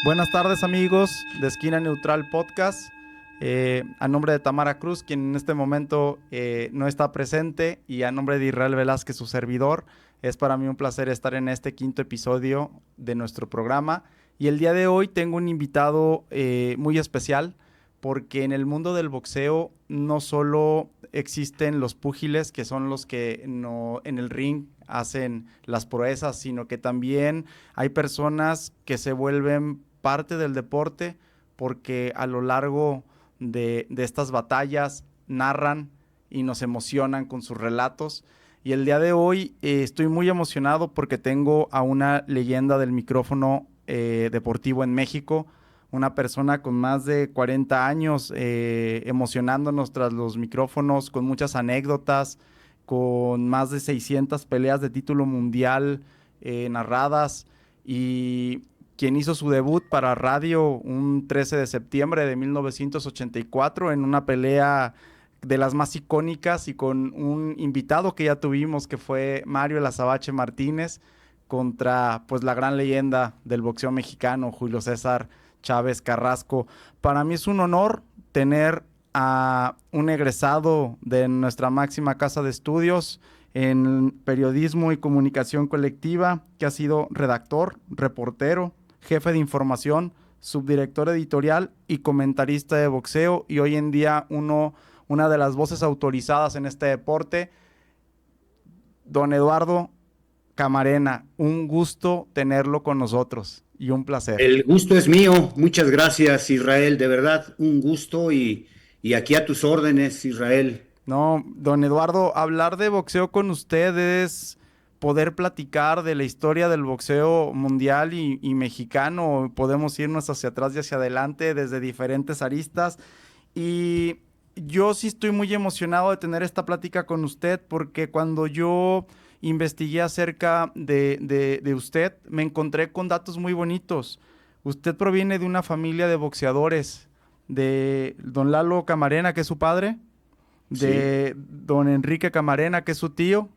Buenas tardes amigos de Esquina Neutral Podcast. A nombre de Tamara Cruz, quien en este momento no está presente, y a nombre de Israel Velázquez, su servidor, es para mí un placer estar en este quinto episodio de nuestro programa. Y el día de hoy tengo un invitado muy especial, porque en el mundo del boxeo no solo existen los púgiles, que son los que no, en el ring hacen las proezas, sino que también hay personas que se vuelven parte del deporte porque a lo largo de estas batallas narran y nos emocionan con sus relatos. Y el día de hoy estoy muy emocionado porque tengo a una leyenda del micrófono deportivo en México, una persona con más de 40 años emocionándonos tras los micrófonos, con muchas anécdotas, con más de 600 peleas de título mundial narradas, y quien hizo su debut para radio un 13 de septiembre de 1984 en una pelea de las más icónicas y con un invitado que ya tuvimos, que fue Mario El Azabache Martínez, contra pues la gran leyenda del boxeo mexicano, Julio César Chávez Carrasco. Para mí es un honor tener a un egresado de nuestra máxima casa de estudios en periodismo y comunicación colectiva, que ha sido redactor, reportero, jefe de información, subdirector editorial y comentarista de boxeo, y hoy en día una de las voces autorizadas en este deporte, don Eduardo Camarena. Un gusto tenerlo con nosotros y un placer. El gusto es mío. Muchas gracias, Israel. De verdad, un gusto y aquí a tus órdenes, Israel. No, don Eduardo, hablar de boxeo con usted es poder platicar de la historia del boxeo mundial y mexicano. Podemos irnos hacia atrás y hacia adelante desde diferentes aristas. Y yo sí estoy muy emocionado de tener esta plática con usted, porque cuando yo investigué acerca de usted, me encontré con datos muy bonitos. Usted proviene de una familia de boxeadores, de don Lalo Camarena, que es su padre, Sí, de don Enrique Camarena, que es su tío,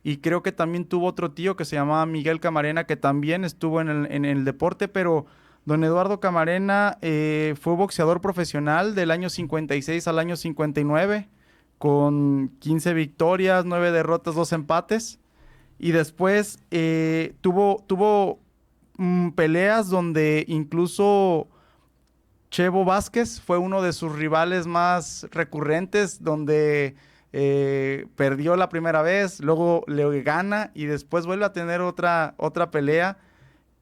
y creo que también tuvo otro tío que se llamaba Miguel Camarena, que también estuvo en el deporte. Pero don Eduardo Camarena fue boxeador profesional del año 56 al año 59, con 15 victorias, 9 derrotas, 2 empates, y después tuvo peleas donde incluso Chevo Vázquez fue uno de sus rivales más recurrentes, donde perdió la primera vez, luego le gana y después vuelve a tener otra pelea.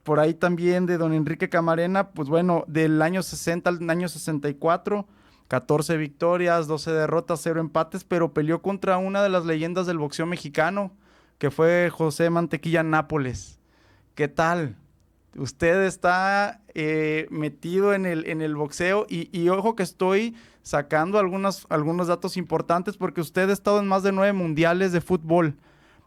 Por ahí también de don Enrique Camarena, pues bueno, del año 60 al año 64, 14 victorias, 12 derrotas, 0 empates, pero peleó contra una de las leyendas del boxeo mexicano, que fue José Mantequilla Nápoles. ¿Qué tal? Usted está metido en el boxeo, y ojo que estoy sacando algunos datos importantes, porque usted ha estado en más de 9 mundiales de fútbol,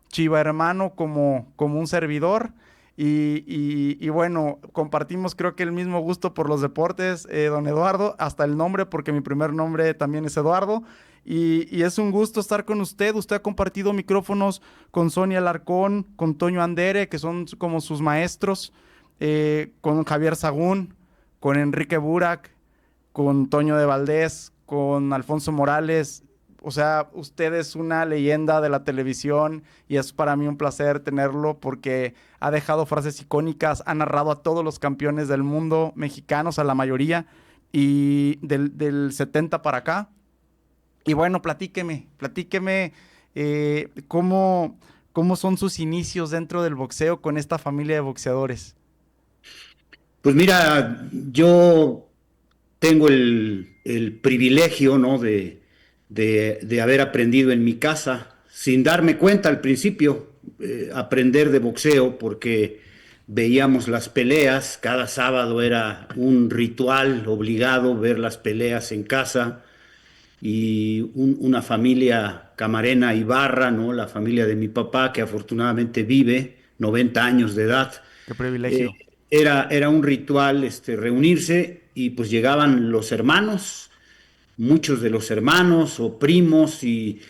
chiva hermano como un servidor. Y bueno, compartimos creo que el mismo gusto por los deportes, don Eduardo, hasta el nombre, porque mi primer nombre también es Eduardo. Y es un gusto estar con usted. Usted ha compartido micrófonos con Sonia Alarcón, con Toño Andere, que son como sus maestros, con Javier Sagún, con Enrique Burak, con Toño de Valdés, con Alfonso Morales. O sea, usted es una leyenda de la televisión, y es para mí un placer tenerlo, porque ha dejado frases icónicas, ha narrado a todos los campeones del mundo mexicanos, a la mayoría, y del 70 para acá. Y bueno, platíqueme cómo son sus inicios dentro del boxeo con esta familia de boxeadores. pues mira, yo tengo el privilegio, ¿no? de haber aprendido en mi casa, sin darme cuenta al principio, aprender de boxeo, porque veíamos las peleas, cada sábado era un ritual obligado ver las peleas en casa. Y una familia camarena Ibarra, ¿no? La familia de mi papá, que afortunadamente vive 90 años de edad. Qué Eh, privilegio. era un ritual reunirse y pues llegaban los hermanos, muchos de los hermanos o primos y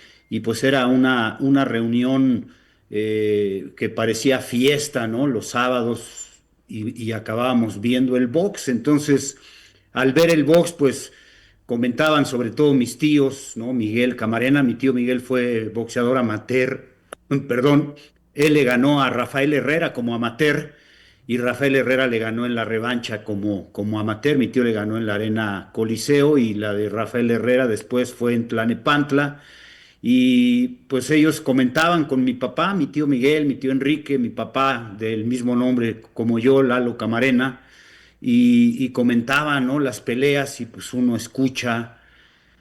pues era una reunión que parecía fiesta, ¿no? Los sábados y acabábamos viendo el box. Entonces, al ver el box, pues comentaban sobre todo mis tíos, ¿no? Miguel Camarena, mi tío Miguel fue boxeador amateur, perdón, él le ganó a Rafael Herrera como amateur y Rafael Herrera le ganó en la revancha como amateur, mi tío le ganó en la Arena Coliseo y la de Rafael Herrera después fue en Tlanepantla y pues ellos comentaban con mi papá, mi tío Miguel, mi tío Enrique, mi papá del mismo nombre como yo, Lalo Camarena, y comentaban, ¿no? Las peleas y pues uno escucha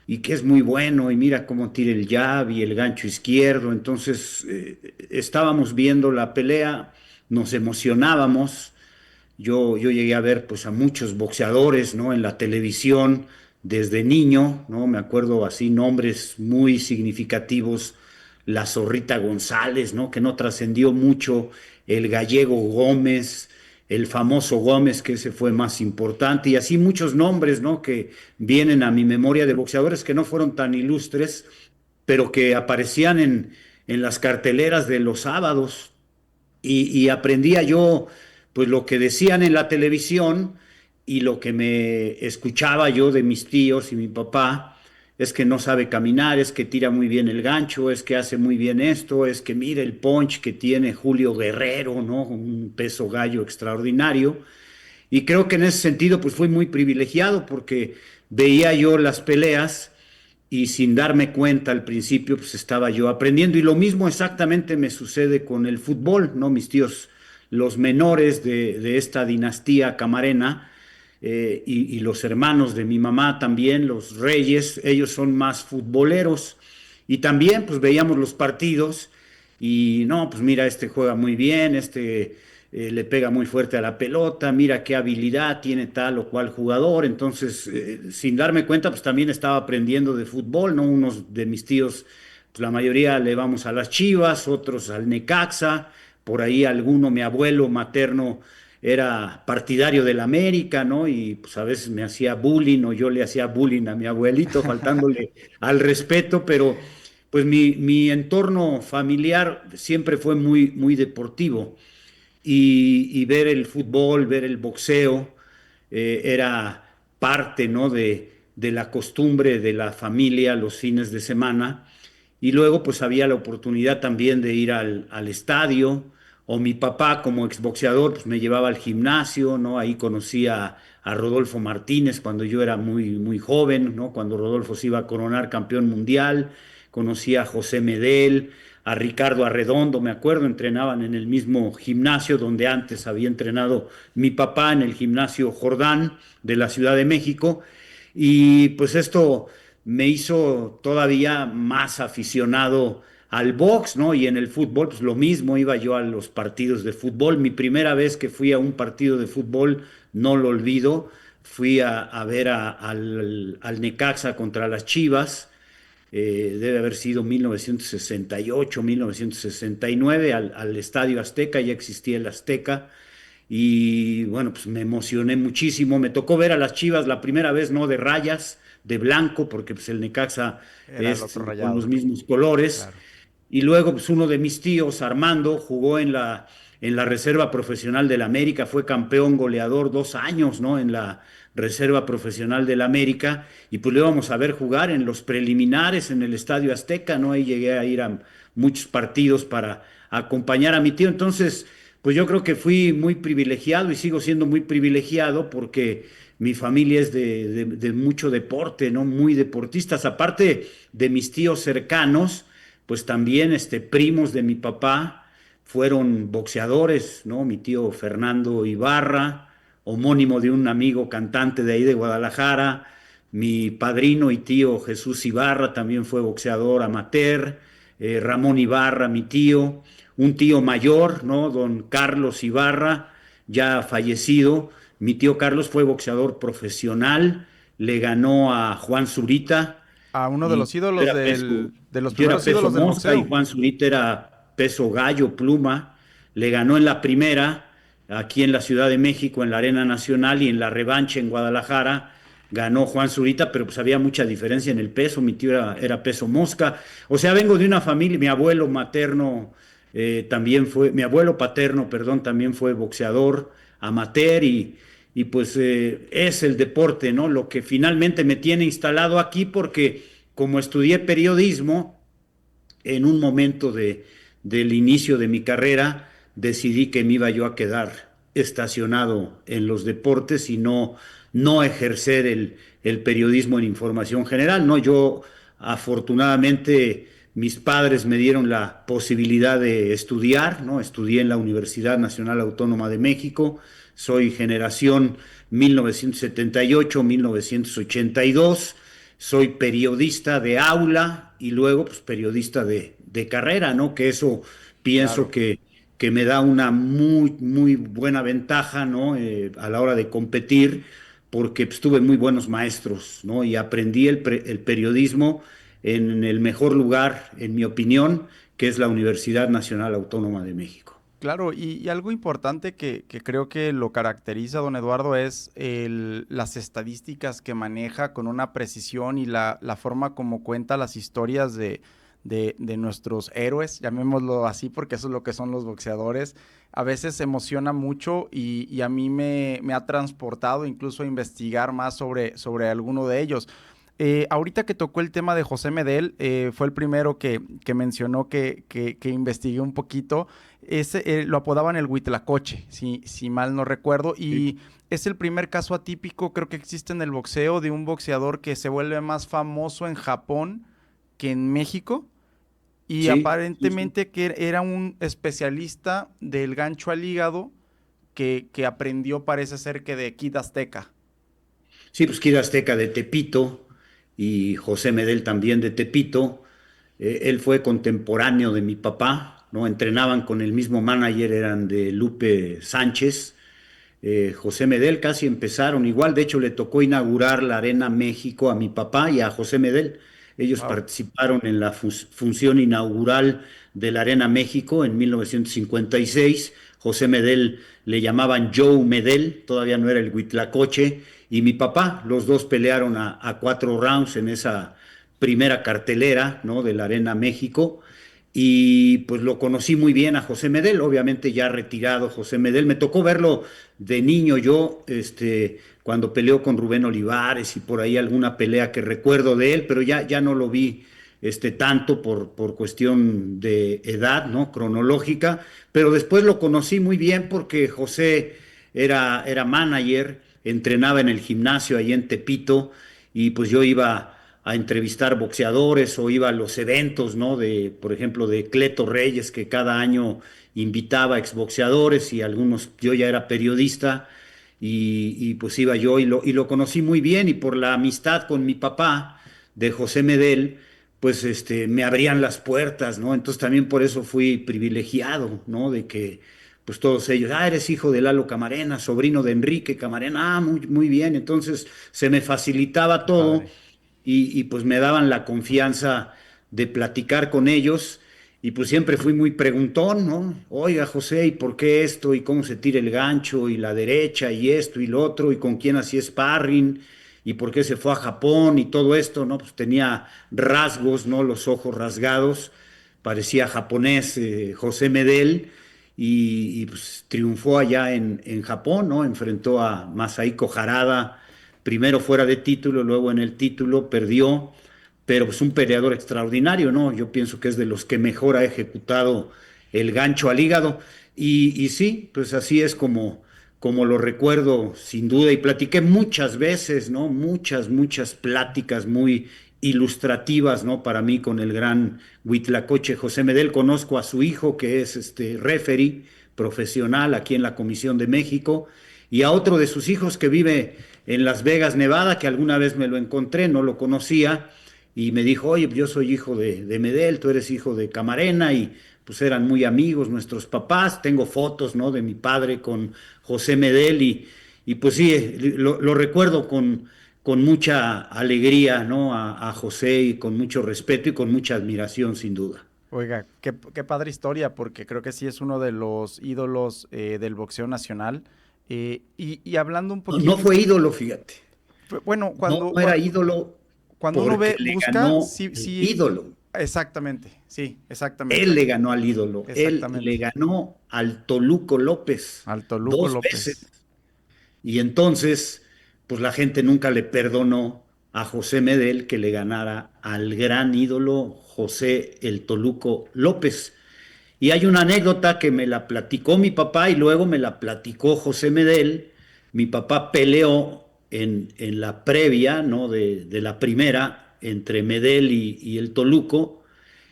y que es muy bueno y mira cómo tira el jab y el gancho izquierdo. Entonces estábamos viendo la pelea, nos emocionábamos. Yo llegué a ver pues a muchos boxeadores, ¿no? En la televisión desde niño, ¿no? Me acuerdo así nombres muy significativos, la Zorrita González, ¿no? Que no trascendió mucho, el Gallego Gómez, el famoso Gómez, que ese fue más importante, y así muchos nombres, ¿no? Que vienen a mi memoria de boxeadores que no fueron tan ilustres, pero que aparecían en las carteleras de los sábados y aprendía yo pues lo que decían en la televisión y lo que me escuchaba yo de mis tíos y mi papá es que no sabe caminar, es que tira muy bien el gancho, es que hace muy bien esto, es que mira el punch que tiene Julio Guerrero, ¿no? Un peso gallo extraordinario. Y creo que en ese sentido pues fui muy privilegiado porque veía yo las peleas y sin darme cuenta al principio pues estaba yo aprendiendo y lo mismo exactamente me sucede con el fútbol, ¿no? Mis tíos, los menores de esta dinastía camarena y los hermanos de mi mamá también, los reyes, ellos son más futboleros y también pues veíamos los partidos y no, pues mira, este juega muy bien, este le pega muy fuerte a la pelota, mira qué habilidad tiene tal o cual jugador. Entonces, sin darme cuenta, pues también estaba aprendiendo de fútbol, ¿no? Unos de mis tíos, pues la mayoría le vamos a las Chivas, otros al Necaxa, por ahí alguno, mi abuelo materno era partidario del América, ¿no? Y pues a veces me hacía bullying o yo le hacía bullying a mi abuelito, faltándole al respeto, pero pues mi entorno familiar siempre fue muy deportivo y ver el fútbol, ver el boxeo, era parte, ¿no? de la costumbre de la familia los fines de semana. Y luego pues había la oportunidad también de ir al estadio, o mi papá como exboxeador pues me llevaba al gimnasio, ¿no? Ahí conocí a Rodolfo Martínez cuando yo era muy joven, ¿no? Cuando Rodolfo se iba a coronar campeón mundial, conocí a José Medel, a Ricardo Arredondo, me acuerdo, entrenaban en el mismo gimnasio donde antes había entrenado mi papá, en el gimnasio Jordán de la Ciudad de México, y pues esto me hizo todavía más aficionado al box, ¿no? Y en el fútbol, pues lo mismo, iba yo a los partidos de fútbol. Mi primera vez que fui a un partido de fútbol, no lo olvido, fui a ver al Necaxa contra las Chivas, debe haber sido 1968, 1969, al Estadio Azteca, ya existía el Azteca, y bueno, pues me emocioné muchísimo, me tocó ver a las Chivas la primera vez, no de rayas, de blanco, porque pues el Necaxa Era el es otro con los rayado, mismos colores, claro. y luego pues uno de mis tíos, Armando, jugó en la reserva profesional del América, fue campeón goleador 2 años, ¿no? En la reserva profesional del América, y pues lo íbamos a ver jugar en los preliminares en el Estadio Azteca, ¿no? Ahí llegué a ir a muchos partidos para acompañar a mi tío, entonces, pues yo creo que fui muy privilegiado y sigo siendo muy privilegiado porque mi familia es de mucho deporte, ¿no? Muy deportistas, aparte de mis tíos cercanos pues también primos de mi papá fueron boxeadores, ¿no? Mi tío Fernando Ibarra, homónimo de un amigo cantante de ahí de Guadalajara, mi padrino y tío Jesús Ibarra también fue boxeador amateur, Ramón Ibarra, mi tío, un tío mayor, ¿no? Don Carlos Ibarra, ya fallecido, mi tío Carlos fue boxeador profesional, le ganó a Juan Zurita A uno de y los ídolos era peso, de los yo era primeros peso ídolos del mosca y boxeo. Juan Zurita era peso gallo, pluma. Le ganó en la primera, aquí en la Ciudad de México, en la Arena Nacional, y en la revancha en Guadalajara ganó Juan Zurita, pero pues había mucha diferencia en el peso. Mi tío era peso mosca. O sea, vengo de una familia, mi abuelo materno también fue, mi abuelo paterno, perdón, también fue boxeador amateur y pues es el deporte, ¿no? Lo que finalmente me tiene instalado aquí porque como estudié periodismo, en un momento del inicio de mi carrera decidí que me iba yo a quedar estacionado en los deportes y no ejercer el periodismo en información general. No, yo afortunadamente mis padres me dieron la posibilidad de estudiar, ¿no? Estudié en la Universidad Nacional Autónoma de México, soy generación 1978-1982, soy periodista de aula y luego pues periodista de carrera, ¿no? Que eso pienso Claro. que me da una muy buena ventaja, ¿no? A la hora de competir, porque pues, tuve muy buenos maestros, ¿no? Y aprendí el periodismo en el mejor lugar, en mi opinión, que es la Universidad Nacional Autónoma de México. Claro, y algo importante que creo que lo caracteriza, don Eduardo, es las estadísticas que maneja con una precisión y la forma como cuenta las historias de nuestros héroes, llamémoslo así, porque eso es lo que son los boxeadores. A veces emociona mucho y a mí me ha transportado incluso a investigar más sobre alguno de ellos. Ahorita que tocó el tema de José Medel, fue el primero que mencionó que investigué un poquito. Ese, lo apodaban el Huitlacoche, si mal no recuerdo, Sí, y es el primer caso atípico, creo que existe en el boxeo, de un boxeador que se vuelve más famoso en Japón que en México, y sí, sí. Sí. aparentemente que era un especialista del gancho al hígado que aprendió, parece ser que de Kid Azteca. Sí, pues Kid Azteca de Tepito y José Medel también de Tepito. Él fue contemporáneo de mi papá, ¿no? Entrenaban con el mismo manager, eran de Lupe Sánchez. José Medel casi empezaron igual, de hecho le tocó inaugurar la Arena México a mi papá y a José Medel. Ellos Wow. participaron en la función inaugural de la Arena México en 1956. José Medel le llamaban Joe Medel, todavía no era el Huitlacoche, y mi papá, los dos pelearon a 4 rounds en esa primera cartelera, ¿no? De la Arena México y pues lo conocí muy bien a José Medel, obviamente ya retirado José Medel, me tocó verlo de niño yo, cuando peleó con Rubén Olivares y por ahí alguna pelea que recuerdo de él, pero ya no lo vi tanto por cuestión de edad, ¿no? Cronológica, pero después lo conocí muy bien porque José era manager, entrenaba en el gimnasio ahí en Tepito y pues yo iba a entrevistar boxeadores o iba a los eventos, ¿no? De, por ejemplo, de Cleto Reyes, que cada año invitaba a exboxeadores y algunos, yo ya era periodista y pues iba yo y lo conocí muy bien y por la amistad con mi papá de José Medel, pues me abrían las puertas, ¿no? Entonces también por eso fui privilegiado, ¿no? De que pues todos ellos, eres hijo de Lalo Camarena, sobrino de Enrique Camarena, muy bien, entonces se me facilitaba Qué todo padre. y pues me daban la confianza de platicar con ellos y pues siempre fui muy preguntón, ¿no? Oiga, José, ¿y por qué esto? ¿Y cómo se tira el gancho? ¿Y la derecha? ¿Y esto? ¿Y lo otro? ¿Y con quién hacía sparring? ¿Y por qué se fue a Japón? Y todo esto, ¿no? Pues tenía rasgos, ¿no? Los ojos rasgados, parecía japonés José Medel pues triunfó allá en Japón, ¿no? Enfrentó a Masahiko Harada primero fuera de título, luego en el título, perdió, pero es un peleador extraordinario, ¿no? Yo pienso que es de los que mejor ha ejecutado el gancho al hígado. Y sí, pues así es como lo recuerdo sin duda. Y platiqué muchas veces, ¿no? Muchas pláticas muy ilustrativas, ¿no? Para mí con el gran Huitlacoche José Medel. Conozco a su hijo, que es referee profesional aquí en la Comisión de México, y a otro de sus hijos que vive en Las Vegas, Nevada, que alguna vez me lo encontré, no lo conocía, y me dijo, oye, yo soy hijo de Medel, tú eres hijo de Camarena, y pues eran muy amigos nuestros papás, tengo fotos, ¿no? De mi padre con José Medel, y pues sí, lo recuerdo con mucha alegría, ¿no? A José y con mucho respeto y con mucha admiración, sin duda. Oiga, qué padre historia, porque creo que sí es uno de los ídolos del boxeo nacional. Y hablando un No, no poquito, fue ídolo, fíjate. bueno, No era ídolo cuando uno porque ve, le busca, ganó sí, el sí, ídolo. Exactamente, sí, Él exactamente, le ganó al ídolo, él le exactamente. ganó al Toluco López Al Toluco 2 veces. López. Y entonces, pues la gente nunca le perdonó a José Medel que le ganara al gran ídolo José el Toluco López. Y hay una anécdota que me la platicó mi papá y luego me la platicó José Medel. Mi papá peleó en la previa, ¿no? de la primera entre Medel y el Toluco.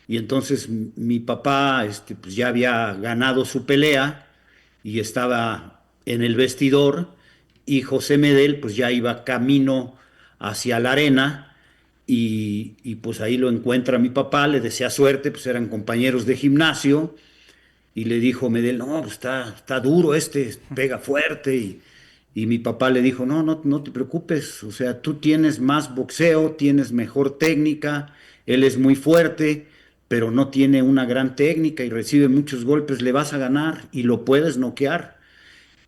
Y entonces mi papá pues ya había ganado su pelea y estaba en el vestidor y José Medel pues ya iba camino hacia la arena y pues ahí lo encuentra mi papá, le desea suerte, pues eran compañeros de gimnasio y le dijo Medel, no, pues está duro pega fuerte y mi papá le dijo, no te preocupes, o sea, tú tienes más boxeo, tienes mejor técnica, él es muy fuerte, pero no tiene una gran técnica y recibe muchos golpes, le vas a ganar y lo puedes noquear.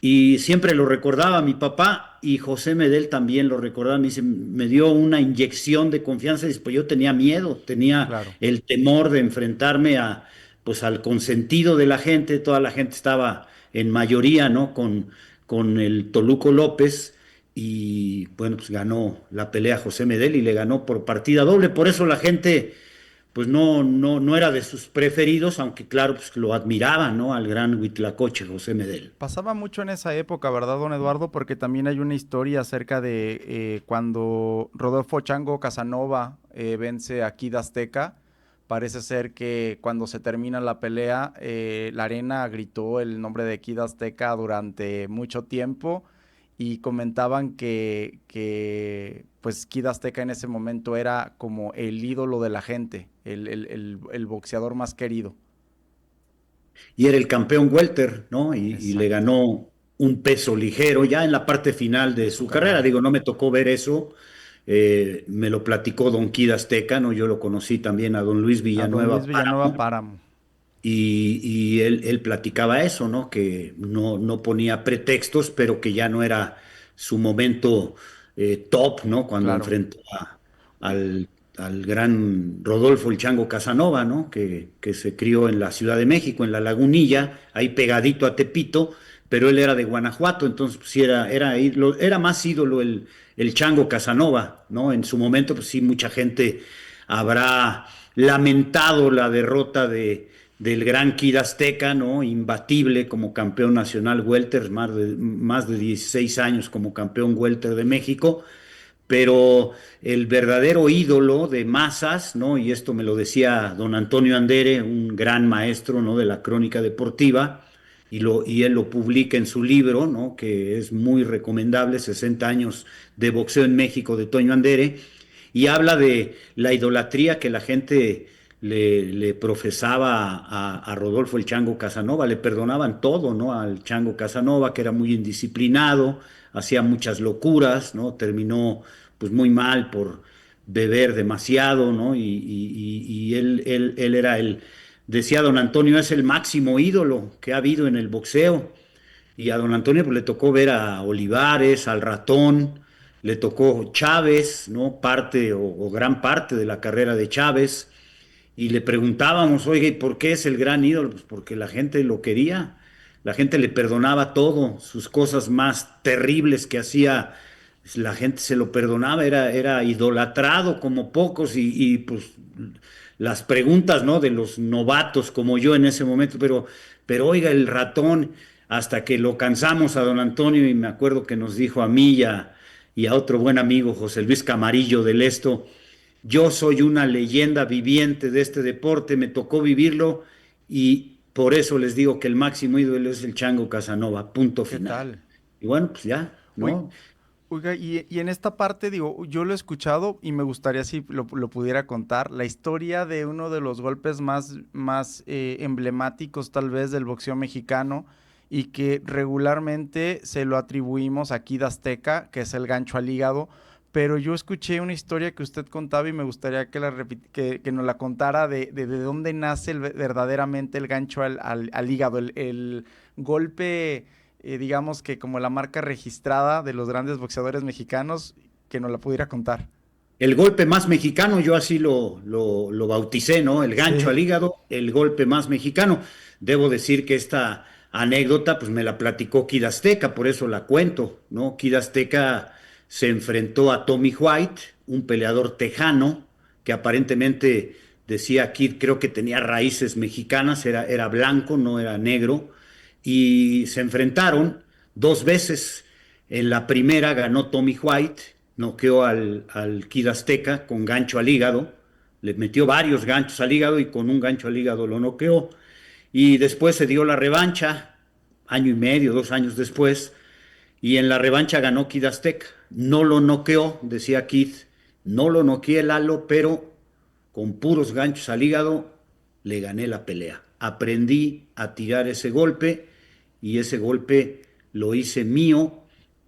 Y siempre lo recordaba mi papá y José Medel también lo recordaba. Me dice, me dio una inyección de confianza. Y pues yo tenía miedo, tenía Claro. el temor de enfrentarme pues al consentido de la gente. Toda la gente estaba en mayoría, ¿no? Con el Toluco López. Y bueno, pues ganó la pelea José Medel y le ganó por partida doble. Por eso la gente pues no era de sus preferidos, aunque claro, pues lo admiraba, ¿no? Al gran Huitlacoche José Medel. Pasaba mucho en esa época, ¿verdad, don Eduardo? Porque también hay una historia acerca de cuando Rodolfo Chango Casanova vence a Kid Azteca. Parece ser que cuando se termina la pelea, la arena gritó el nombre de Kid Azteca durante mucho tiempo y comentaban pues Kid Azteca en ese momento era como el ídolo de la gente, el boxeador más querido. Y era el campeón welter, ¿no? Y le Exacto. ganó un peso ligero ya en la parte final De de su su carrera. carrera. Digo, no me tocó ver eso. Me lo platicó Don Kid Azteca, ¿no? Yo lo conocí también a Don Luis A don Luis Villanueva Villanueva Páramo. Páramo. Y él platicaba eso, ¿no? Que no ponía pretextos, pero que ya no era su momento top, ¿no? Cuando Claro. enfrentó al, al gran Rodolfo el Chango Casanova, ¿no? Que se crió en la Ciudad de México, en La Lagunilla, ahí pegadito a Tepito, pero él era de Guanajuato, entonces pues, sí era más ídolo el Chango Casanova, ¿no? En su momento, pues sí, mucha gente habrá lamentado la derrota del gran Kid Azteca, ¿no? Imbatible como campeón nacional welter, más de 16 años como campeón welter de México, pero el verdadero ídolo de masas, ¿no? Y esto me lo decía don Antonio Andere, un gran maestro, ¿no? De la crónica deportiva, y él lo publica en su libro, ¿no? Que es muy recomendable, 60 años de boxeo en México de Toño Andere, y habla de la idolatría que la gente le profesaba a Rodolfo el Chango Casanova, le perdonaban todo, ¿no? Al Chango Casanova, que era muy indisciplinado, hacía muchas locuras, ¿no? Terminó pues muy mal por beber demasiado, ¿no? Y él era decía don Antonio, es el máximo ídolo que ha habido en el boxeo. Y a don Antonio pues, le tocó ver a Olivares, al Ratón, le tocó Chávez, ¿no? Parte o gran parte de la carrera de Chávez. Y le preguntábamos, oye, ¿y por qué es el gran ídolo? Pues porque la gente lo quería, la gente le perdonaba todo, sus cosas más terribles que hacía, pues, la gente se lo perdonaba, era idolatrado como pocos pues las preguntas, ¿no? De los novatos como yo en ese momento, pero oiga, el ratón, hasta que lo cansamos a don Antonio y me acuerdo que nos dijo a mí y a otro buen amigo, José Luis Camarillo del Esto, yo soy una leyenda viviente de este deporte, me tocó vivirlo y por eso les digo que el máximo ídolo es el Chango Casanova, punto ¿Qué final. tal? Y bueno, pues ya, Oiga, ¿no? oiga, y en esta parte, digo, yo lo he escuchado y me gustaría si lo pudiera contar, la historia de uno de los golpes más emblemáticos tal vez del boxeo mexicano y que regularmente se lo atribuimos a Kid Azteca, que es el gancho al hígado, pero yo escuché una historia que usted contaba y me gustaría que nos la contara de dónde nace verdaderamente el gancho al hígado, el golpe digamos que como la marca registrada de los grandes boxeadores mexicanos, que nos la pudiera contar. el golpe más mexicano, yo así lo bauticé, ¿no? El gancho Sí, al hígado, el golpe más mexicano. Debo decir que esta anécdota, pues me la platicó Kid Azteca, por eso la cuento, ¿no? Kid Azteca se enfrentó a Tommy White, un peleador tejano, que aparentemente decía Kid, creo que tenía raíces mexicanas, era blanco, no era negro, y se enfrentaron dos veces. En la primera ganó Tommy White, noqueó al Kid Azteca con gancho al hígado, le metió varios ganchos al hígado y con un gancho al hígado lo noqueó. Y después se dio la revancha, año y medio, 2 años después, y en la revancha ganó Kid Azteca. No lo noqueó, decía Kid, no lo noqueé Lalo, pero con puros ganchos al hígado le gané la pelea. Aprendí a tirar ese golpe y ese golpe lo hice mío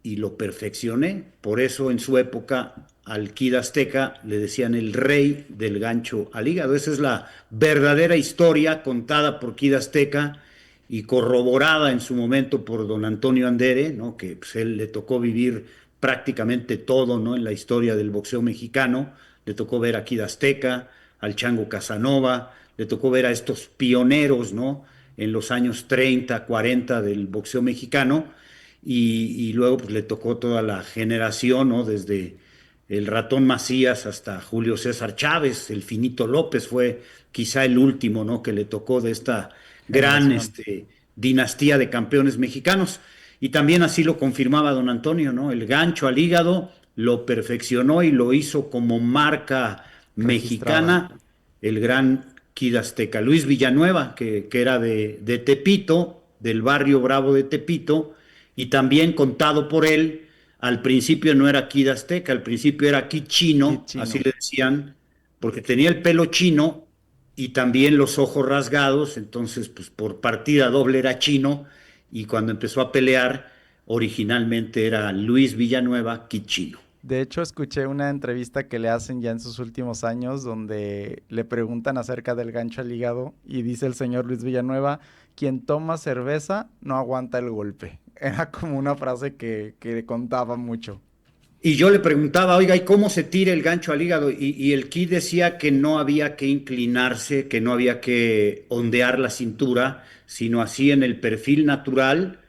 y lo perfeccioné. Por eso en su época al Kid Azteca le decían el rey del gancho al hígado. Esa es la verdadera historia contada por Kid Azteca y corroborada en su momento por don Antonio Andere, ¿no? Que pues, él le tocó vivir prácticamente todo, ¿no? En la historia del boxeo mexicano. Le tocó ver a Kid Azteca, al Chango Casanova, le tocó ver a estos pioneros, ¿no? En los años 30, 40 del boxeo mexicano, y luego pues, le tocó toda la generación, ¿no? Desde el Ratón Macías hasta Julio César Chávez, el Finito López fue quizá el último, ¿no? Que le tocó de esta gran generación. dinastía de campeones mexicanos. Y también así lo confirmaba don Antonio, ¿no? El gancho al hígado lo perfeccionó y lo hizo como marca Registrada. mexicana el gran Kid Azteca. Luis Villanueva, que era de Tepito, del barrio Bravo de Tepito, y también contado por él, al principio no era Kid Azteca, al principio era Kid Kit Chino, así chino. le decían, porque tenía el pelo chino y también los ojos rasgados, entonces pues por partida doble era chino, y cuando empezó a pelear, originalmente era Luis Villanueva, Kid Chino. De hecho, escuché una entrevista que le hacen ya en sus últimos años donde le preguntan acerca del gancho al hígado y dice el señor Luis Villanueva, quien toma cerveza no aguanta el golpe. Era como una frase que contaba mucho. Y yo le preguntaba, oiga, ¿y cómo se tira el gancho al hígado? Y el Kid decía que no había que inclinarse, que no había que ondear la cintura, sino así en el perfil natural,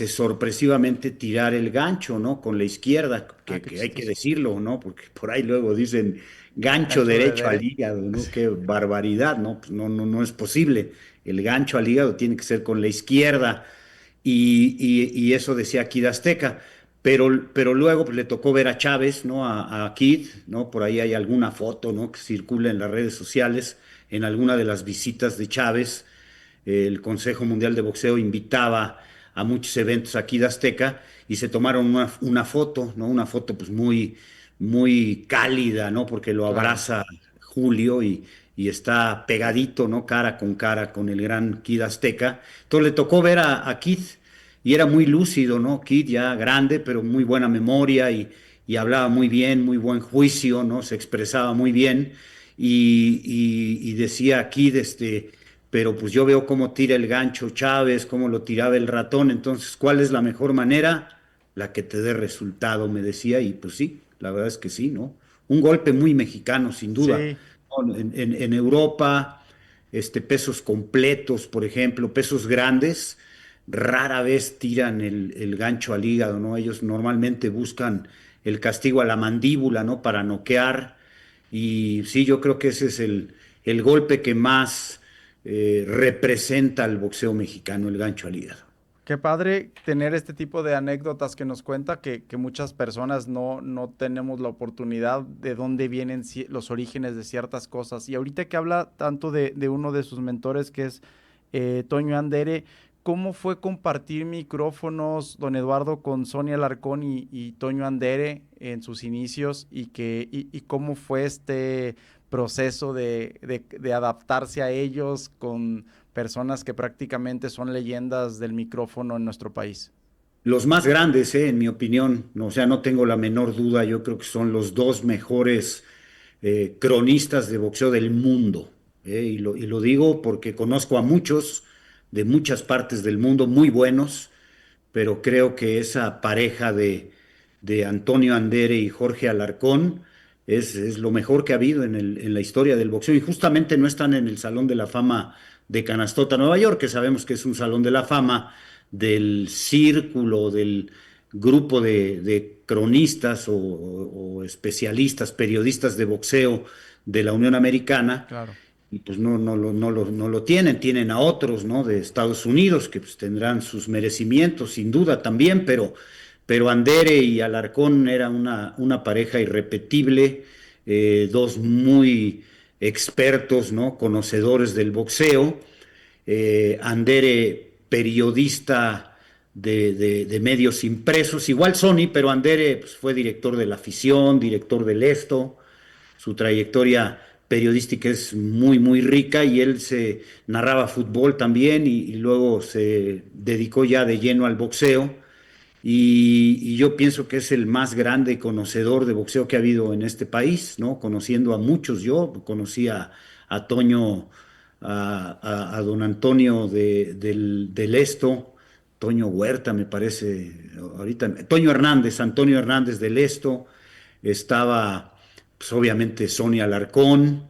sorpresivamente tirar el gancho, ¿no? Con la izquierda, Ah, que, qué que hay que chistoso. decirlo, ¿no? Porque por ahí luego dicen gancho Gancho de derecho al dere. hígado, ¿no? Qué barbaridad, ¿no? Pues no, no, no es posible. El gancho al hígado tiene que ser con la izquierda y eso decía Kid Azteca. Pero luego pues, le tocó ver a Chávez, ¿no? A Kid, ¿no? Por ahí hay alguna foto, ¿no? Que circula en las redes sociales, en alguna de las visitas de Chávez. El Consejo Mundial de Boxeo invitaba a muchos eventos aquí de Azteca y se tomaron una foto, ¿no? Una foto pues muy, muy cálida, ¿no? Porque lo Claro. abraza Julio y está pegadito, ¿no? Cara con el gran Kid Azteca. Entonces le tocó ver a Kid y era muy lúcido, ¿no? Kid ya grande, pero muy buena memoria y hablaba muy bien, muy buen juicio, ¿no? Se expresaba muy bien y decía Kid, pero pues yo veo cómo tira el gancho Chávez, cómo lo tiraba el ratón, entonces, ¿cuál es la mejor manera? La que te dé resultado, me decía, y pues sí, la verdad es que sí, ¿no? Un golpe muy mexicano, sin duda. Sí, ¿No? En Europa, pesos completos, por ejemplo, pesos grandes, rara vez tiran el gancho al hígado, ¿no? Ellos normalmente buscan el castigo a la mandíbula, ¿no? Para noquear, y sí, yo creo que ese es el golpe que más representa al boxeo mexicano, el gancho al hígado. qué padre tener este tipo de anécdotas que nos cuenta que muchas personas no tenemos la oportunidad de dónde vienen los orígenes de ciertas cosas. Y ahorita que habla tanto de uno de sus mentores que es Toño Andere, ¿cómo fue compartir micrófonos, don Eduardo, con Sonia Alarcón y Toño Andere en sus inicios y cómo fue este proceso de adaptarse a ellos con personas que prácticamente son leyendas del micrófono en nuestro país? Los más grandes, en mi opinión, no, o sea, no tengo la menor duda, yo creo que son los dos mejores cronistas de boxeo del mundo. Y lo digo porque conozco a muchos de muchas partes del mundo muy buenos, pero creo que esa pareja de Antonio Andere y Jorge Alarcón es lo mejor que ha habido en la historia del boxeo y justamente no están en el Salón de la Fama de Canastota, Nueva York, que sabemos que es un Salón de la Fama del círculo, del grupo de cronistas o especialistas, periodistas de boxeo de la Unión Americana, Claro. y pues no lo tienen, tienen a otros, ¿no? De Estados Unidos, que pues tendrán sus merecimientos, sin duda también, pero Andere y Alarcón era una pareja irrepetible, dos muy expertos, ¿no? Conocedores del boxeo. Andere, periodista de medios impresos, igual Sony, pero Andere pues, fue director de La Afición, director del Esto, su trayectoria periodística es muy rica y él se narraba fútbol también y luego se dedicó ya de lleno al boxeo y yo pienso que es el más grande conocedor de boxeo que ha habido en este país, ¿no? Conociendo a muchos, yo conocí a Toño, a don Antonio del Esto, Toño Huerta me parece, ahorita, Toño Hernández, Antonio Hernández del Esto, estaba pues, obviamente Sonia Alarcón,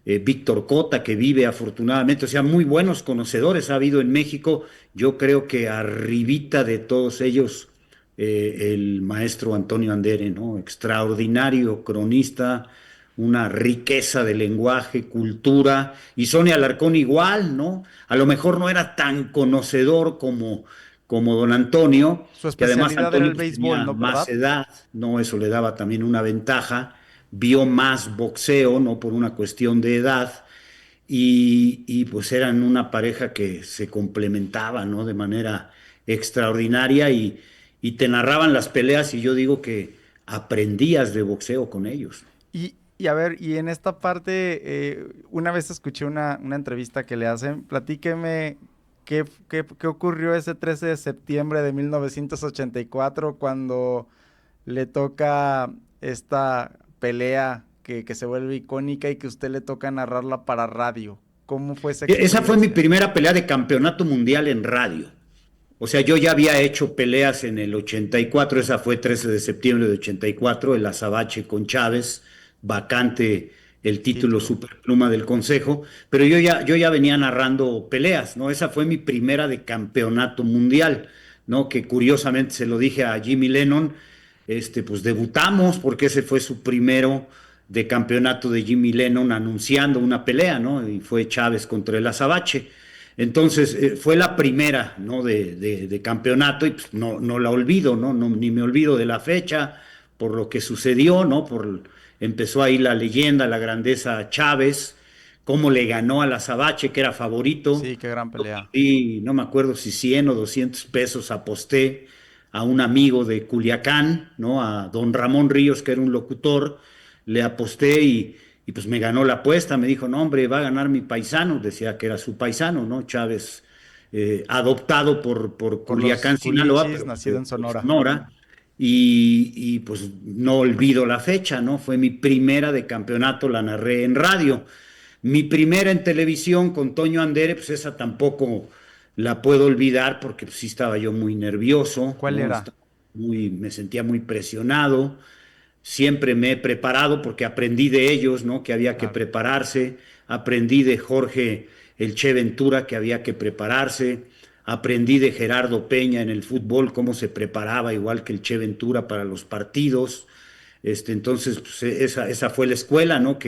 Víctor Cota, que vive afortunadamente, o sea, muy buenos conocedores ha habido en México. Yo creo que arribita de todos ellos, el maestro Antonio Andere, ¿no? Extraordinario cronista, una riqueza de lenguaje, cultura, y Sonia Alarcón igual, ¿no? A lo mejor no era tan conocedor como don Antonio, Su que además especialidad era Antonio el pues, béisbol, tenía ¿no? más ¿Verdad? edad, ¿no? Eso le daba también una ventaja, vio más boxeo, ¿no? Por una cuestión de edad, y pues eran una pareja que se complementaba, ¿no? De manera extraordinaria y te narraban las peleas y yo digo que aprendías de boxeo con ellos. Y a ver, y en esta parte, una vez escuché una entrevista que le hacen, platíqueme qué ocurrió ese 13 de septiembre de 1984 cuando le toca esta pelea que se vuelve icónica y que usted le toca narrarla para radio. ¿Cómo fue esa Esa fue mi experiencia? primera pelea de campeonato mundial en radio. O sea, yo ya había hecho peleas en el 84, esa fue 13 de septiembre de 84, el azabache con Chávez, vacante el título Título. superpluma del Consejo, pero yo ya venía narrando peleas, ¿no? Esa fue mi primera de campeonato mundial, ¿no? Que curiosamente se lo dije a Jimmy Lennon, pues debutamos porque ese fue su primero de campeonato de Jimmy Lennon anunciando una pelea, ¿no? Y fue Chávez contra el azabache. Entonces, fue la primera, ¿no? De campeonato y pues, no la olvido, ¿no? Ni me olvido de la fecha, por lo que sucedió, ¿no? Empezó ahí la leyenda, la grandeza Chávez, cómo le ganó al Azabache, que era favorito. Sí, qué gran pelea. Y no me acuerdo si 100 o 200 pesos aposté a un amigo de Culiacán, ¿no? A don Ramón Ríos, que era un locutor, le aposté y pues me ganó la apuesta, me dijo, no, hombre, va a ganar mi paisano, decía que era su paisano, ¿no? Chávez, adoptado por Por los Culiacán, Sinaloa, Culichis, pero nacido en de Sonora. Sonora, pues no olvido la fecha, ¿no? Fue mi primera de campeonato, la narré en radio. Mi primera en televisión con Toño Andere, pues esa tampoco la puedo olvidar porque pues, sí estaba yo muy nervioso, ¿Cuál ¿no? era? Me sentía muy presionado. Siempre me he preparado porque aprendí de ellos, ¿no? Que había que Claro. prepararse. Aprendí de Jorge el Che Ventura que había que prepararse. Aprendí de Gerardo Peña en el fútbol cómo se preparaba igual que el Che Ventura para los partidos. Entonces, pues, esa fue la escuela, ¿no?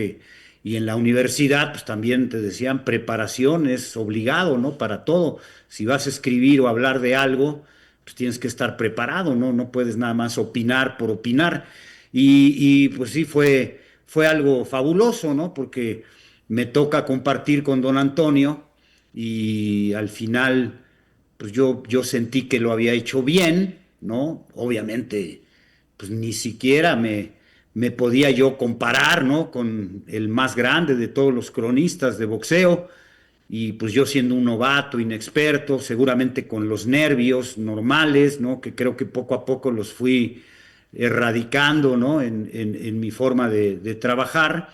Y en la universidad, pues también te decían, preparación es obligado, ¿no? Para todo. Si vas a escribir o hablar de algo, pues tienes que estar preparado, ¿no? No puedes nada más opinar por opinar. Pues sí, fue algo fabuloso, ¿no? Porque me toca compartir con don Antonio y al final, pues yo sentí que lo había hecho bien, ¿no? Obviamente pues ni siquiera me podía yo comparar, ¿no? Con el más grande de todos los cronistas de boxeo. Y pues yo siendo un novato, inexperto, seguramente con los nervios normales, ¿no? Que creo que poco a poco los fui erradicando, ¿no? En mi forma de trabajar.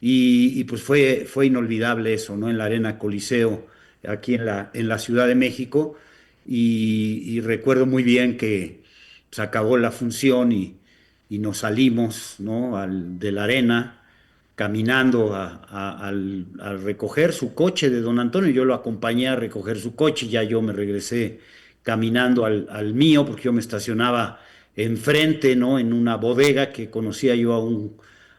Pues fue inolvidable eso, ¿no? En la Arena Coliseo, aquí en la Ciudad de México. Y recuerdo muy bien que se acabó la función y nos salimos, ¿no? De la arena, caminando a recoger su coche de don Antonio. Yo lo acompañé a recoger su coche, ya yo me regresé caminando al mío, porque yo me estacionaba enfrente, ¿no? En una bodega que conocía yo a un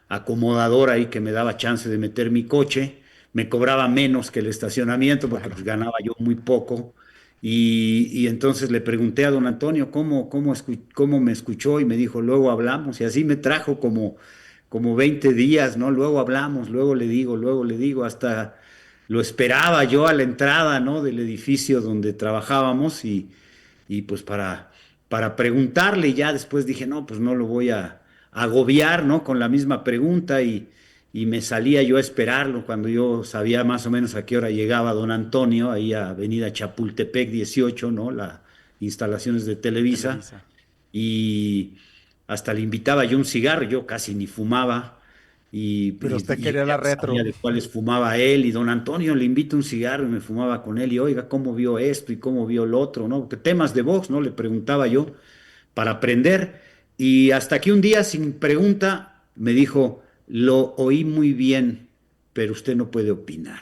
acomodador ahí que me daba chance de meter mi coche. Me cobraba menos que el estacionamiento porque Claro. pues, ganaba yo muy poco. Y entonces le pregunté a don Antonio cómo me escuchó y me dijo, luego hablamos. Y así me trajo como 20 días, ¿no? Luego hablamos, luego le digo, hasta lo esperaba yo a la entrada, ¿no? Del edificio donde trabajábamos y pues para preguntarle, ya después dije, no, pues no lo voy a agobiar, ¿no? Con la misma pregunta y me salía yo a esperarlo cuando yo sabía más o menos a qué hora llegaba don Antonio, ahí a Avenida Chapultepec 18, ¿no? Las instalaciones de Televisa Televisa. y hasta le invitaba yo un cigarro, yo casi ni fumaba Pero usted y yo quería la ya sabía retro. de cuáles fumaba él y don Antonio le invita un cigarro y me fumaba con él y oiga, ¿cómo vio esto y cómo vio lo otro? ¿No? Porque temas de box, ¿no? Le preguntaba yo para aprender y hasta que un día sin pregunta me dijo, lo oí muy bien, pero usted no puede opinar.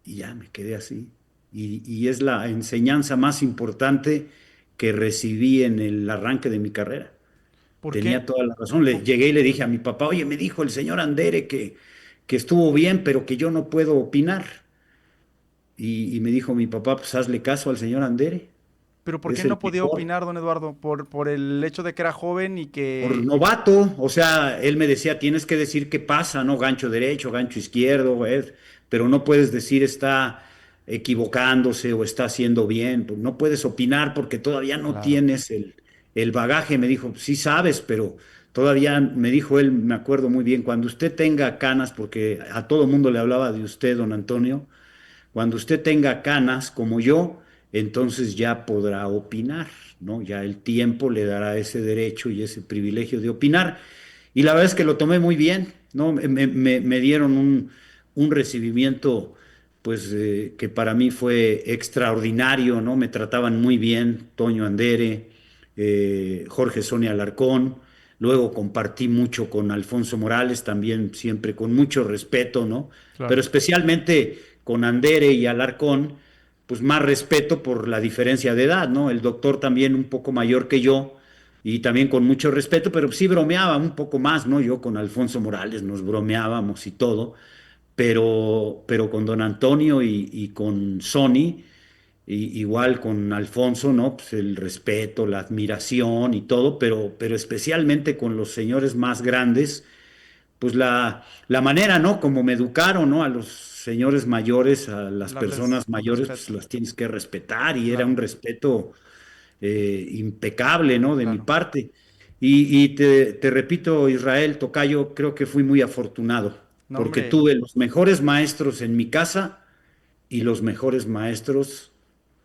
Y ya me quedé así. Y es la enseñanza más importante que recibí en el arranque de mi carrera. ¿Por qué? Tenía toda la razón. Por- Llegué y le dije a mi papá, oye, me dijo el señor Andere que estuvo bien, pero que yo no puedo opinar. Y me dijo mi papá, pues hazle caso al señor Andere, pero ¿por qué es el no podía mejor. opinar, don Eduardo? Por el hecho de que era joven y Por que... novato, o sea, él me decía, tienes que decir qué pasa, ¿no? Gancho derecho, gancho izquierdo, pero no puedes decir está equivocándose o está haciendo bien, pues no puedes opinar porque todavía no Claro. tienes el bagaje. Me dijo, sí sabes, pero todavía, me dijo él, me acuerdo muy bien, cuando usted tenga canas, porque a todo mundo le hablaba de usted, don Antonio, cuando usted tenga canas como yo, entonces ya podrá opinar, ¿no? Ya el tiempo le dará ese derecho y ese privilegio de opinar. Y la verdad es que lo tomé muy bien, ¿no? Me dieron un recibimiento, pues, que para mí fue extraordinario, ¿no? Me trataban muy bien, Toño Andere, Jorge Sonia Alarcón. Luego compartí mucho con Alfonso Morales, también siempre con mucho respeto, ¿no? Pero Claro. especialmente con Andere y Alarcón, pues más respeto por la diferencia de edad, ¿no? El doctor también un poco mayor que yo y también con mucho respeto, pero sí bromeaba un poco más, ¿no? Yo con Alfonso Morales nos bromeábamos y todo, pero con don Antonio y con Sony, igual con Alfonso, ¿no? Pues el respeto, la admiración y todo, pero especialmente con los señores más grandes pues la manera, ¿no? Como me educaron, ¿no? A los señores mayores, a las Darles personas mayores, pues respeto. las tienes que respetar y era un Claro, respeto impecable, ¿no? De mi claro. parte. Y te repito, Israel, tocayo, creo que fui muy afortunado No, porque hombre. tuve los mejores maestros en mi casa y los mejores maestros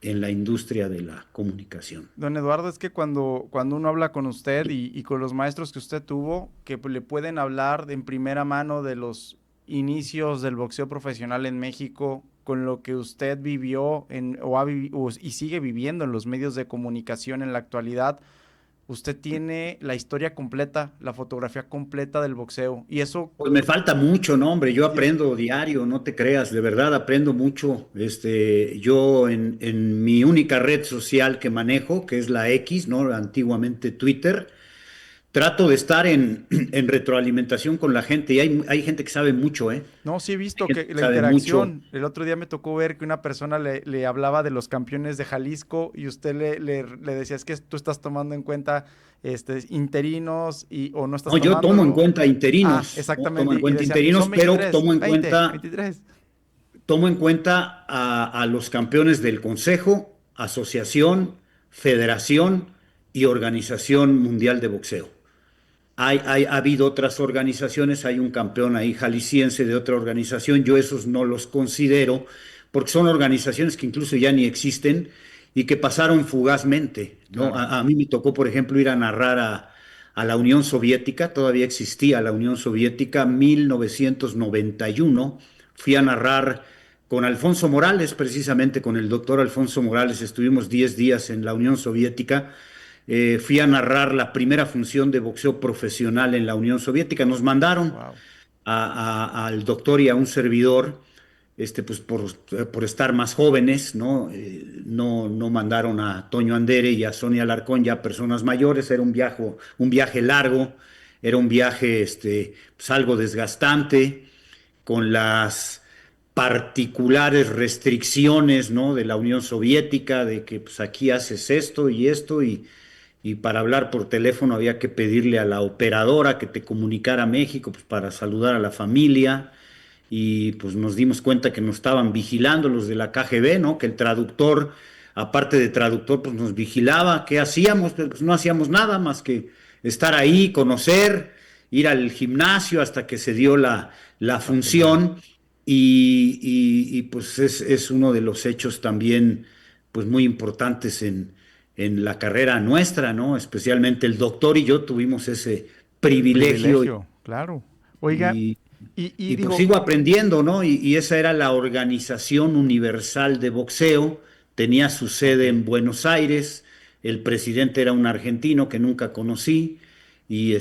en la industria de la comunicación. Don Eduardo, es que cuando uno habla con usted y con los maestros que usted tuvo, que le pueden hablar en primera mano de los inicios del boxeo profesional en México, con lo que usted vivió y sigue viviendo en los medios de comunicación en la actualidad, usted tiene la historia completa, la fotografía completa del boxeo. Y eso, Pues me falta mucho, ¿no, hombre? Yo y es- aprendo diario, no te creas, de verdad aprendo mucho. Yo en mi única red social que manejo, que es la X, ¿no? Antiguamente Twitter, trato de estar en retroalimentación con la gente y hay gente que sabe mucho, ¿eh? no, sí he Hay visto gente que que la sabe mucho. interacción, el otro día me tocó ver que una persona le hablaba de los campeones de Jalisco y usted le decía, es que tú estás tomando en cuenta interinos o no estás No, yo tomo en tomándolo. cuenta Ah, interinos, ¿no? Tomo exactamente. en Y cuenta decía, interinos, son pero 23, 20, 23. tomo en cuenta a los campeones del Consejo, Asociación, Federación y Organización Mundial de Boxeo. Ha habido otras organizaciones, hay un campeón ahí jalisciense de otra organización, yo esos no los considero, porque son organizaciones que incluso ya ni existen y que pasaron fugazmente, ¿no? Claro. A mí me tocó, por ejemplo, ir a narrar a la Unión Soviética, todavía existía la Unión Soviética, 1991, fui a narrar con Alfonso Morales, precisamente con el doctor Alfonso Morales, estuvimos 10 días en la Unión Soviética fui a narrar la primera función de boxeo profesional en la Unión Soviética. Nos mandaron Wow. al doctor y a un servidor, pues por estar más jóvenes, ¿no? No mandaron a Toño Andere y a Sonia Alarcón, ya personas mayores. Era un viaje largo, era un viaje, pues algo desgastante, con las particulares restricciones, ¿no? De la Unión Soviética, de que pues aquí haces esto y para hablar por teléfono había que pedirle a la operadora que te comunicara a México, pues para saludar a la familia. Y pues nos dimos cuenta que nos estaban vigilando los de la KGB, ¿no? Que el traductor, aparte de traductor, pues nos vigilaba. ¿Qué hacíamos? Pues no hacíamos nada más que estar ahí, conocer, ir al gimnasio hasta que se dio la La pelea. función. Pues es uno de los hechos también pues muy importantes en la carrera nuestra, ¿no? Especialmente el doctor y yo tuvimos ese privilegio Privilegio, claro. Oiga, y, y y pues digo, sigo aprendiendo, ¿no? Y esa era la Organización Universal de Boxeo, tenía su ok. sede en Buenos Aires, el presidente era un argentino que nunca conocí y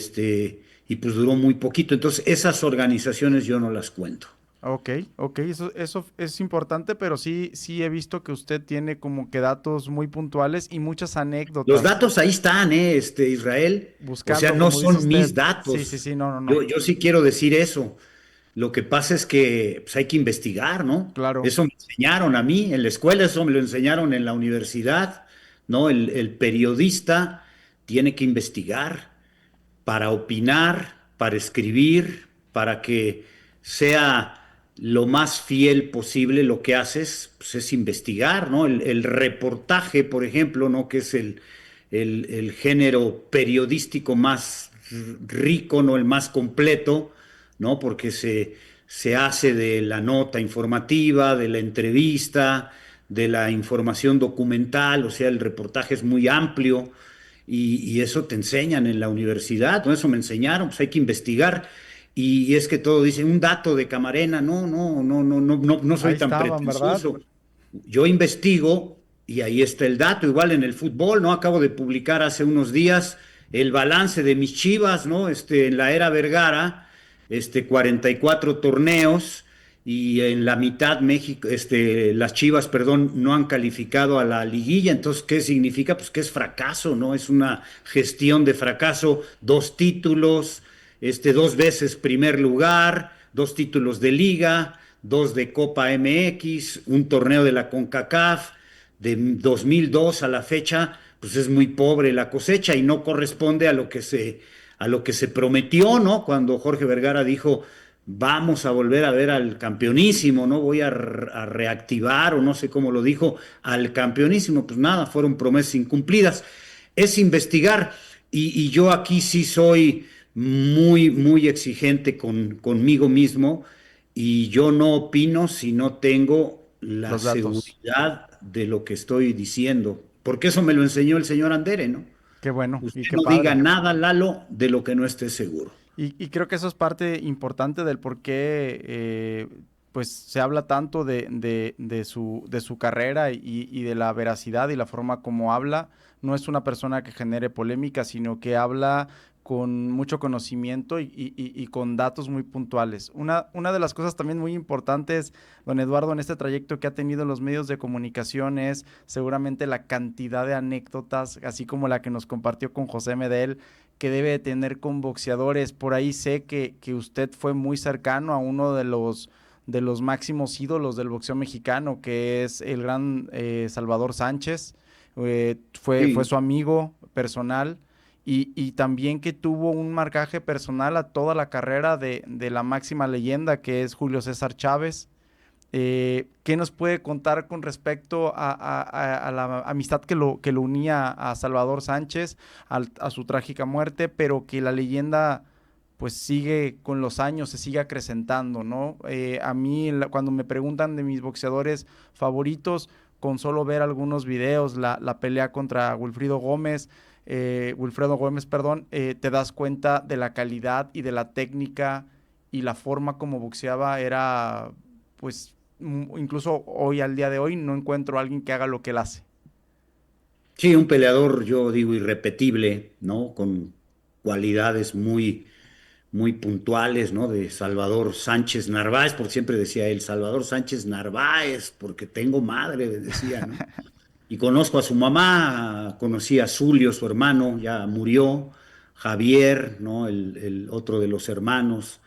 pues duró muy poquito. Entonces, esas organizaciones yo no las cuento. Ok, ok, eso es importante, pero sí he visto que usted tiene como que datos muy puntuales y muchas Los anécdotas datos ahí están, Israel. O sea, buscando, no como dice son usted. mis Sí, sí, datos. sí, no, no, Yo, no. yo sí quiero decir eso. Lo que pasa es que pues, hay que investigar, ¿no? Claro, Eso me enseñaron a mí en la escuela, eso me lo enseñaron en la universidad, ¿no? El periodista tiene que investigar para opinar, para escribir, para que sea lo más fiel posible lo que haces, pues es investigar, ¿no? El reportaje, por ejemplo, ¿no? Que es el género periodístico más rico, ¿no? El más completo, ¿no? Porque se hace de la nota informativa, de la entrevista, de la información documental, o sea, el reportaje es muy amplio y eso te enseñan en la universidad, ¿no? Eso me enseñaron, pues hay que investigar. Y es que todo dice, un dato de Camarena, no soy ahí tan estaban, ¿verdad? pretencioso. Yo investigo y ahí está el dato, igual en el fútbol, ¿no? Acabo de publicar hace unos días el balance de mis Chivas, ¿no? En la era Vergara, 44 torneos y en la mitad México, las Chivas, perdón, no han calificado a la liguilla. Entonces, ¿qué significa? Pues que es fracaso, ¿no? Es una gestión de fracaso, dos títulos, dos veces primer lugar, dos títulos de liga, dos de Copa MX, un torneo de la CONCACAF, de 2002 a la fecha, pues es muy pobre la cosecha y no corresponde a lo que se prometió, ¿no? Cuando Jorge Vergara dijo, vamos a volver a ver al campeonísimo, ¿no? Voy a reactivar, o no sé cómo lo dijo, al campeonísimo. Pues nada, fueron promesas incumplidas. Es investigar, y yo aquí sí soy muy exigente conmigo mismo, y yo no opino si no tengo la Los datos. seguridad de lo que estoy diciendo, porque eso me lo enseñó el señor Andere, ¿no? Qué bueno y Usted qué no diga padre. nada, Lalo, de lo que no esté seguro. Y creo que eso es parte importante del por qué pues se habla tanto de su carrera y de la veracidad y la forma como habla. No es una persona que genere polémica, sino que habla con mucho conocimiento y con datos muy puntuales. Una de las cosas también muy importantes, don Eduardo, en este trayecto que ha tenido en los medios de comunicación es seguramente la cantidad de anécdotas, así como la que nos compartió con José Medel, que debe tener con boxeadores. Por ahí sé que usted fue muy cercano a uno de los máximos ídolos del boxeo mexicano, que es el gran Salvador Sánchez. Fue Sí, su amigo personal y también que tuvo un marcaje personal a toda la carrera de la máxima leyenda que es Julio César Chávez. ¿Qué nos puede contar con respecto a la amistad que lo unía a Salvador Sánchez, a su trágica muerte, pero que la leyenda pues sigue con los años, se sigue acrecentando, ¿no? A mí, cuando me preguntan de mis boxeadores favoritos, con solo ver algunos videos, la pelea contra Wilfredo Gómez, perdón, te das cuenta de la calidad y de la técnica y la forma como boxeaba era, pues, incluso hoy, al día de hoy, no encuentro a alguien que haga lo que él hace. Sí, un peleador, yo digo, irrepetible, ¿no? Con cualidades muy puntuales, ¿no? De Salvador Sánchez Narváez, por siempre decía él, Salvador Sánchez Narváez, porque tengo madre, decía, ¿no? Y conozco a su mamá, conocí a Zulio, su hermano, ya murió, Javier, ¿no? El otro de los hermanos.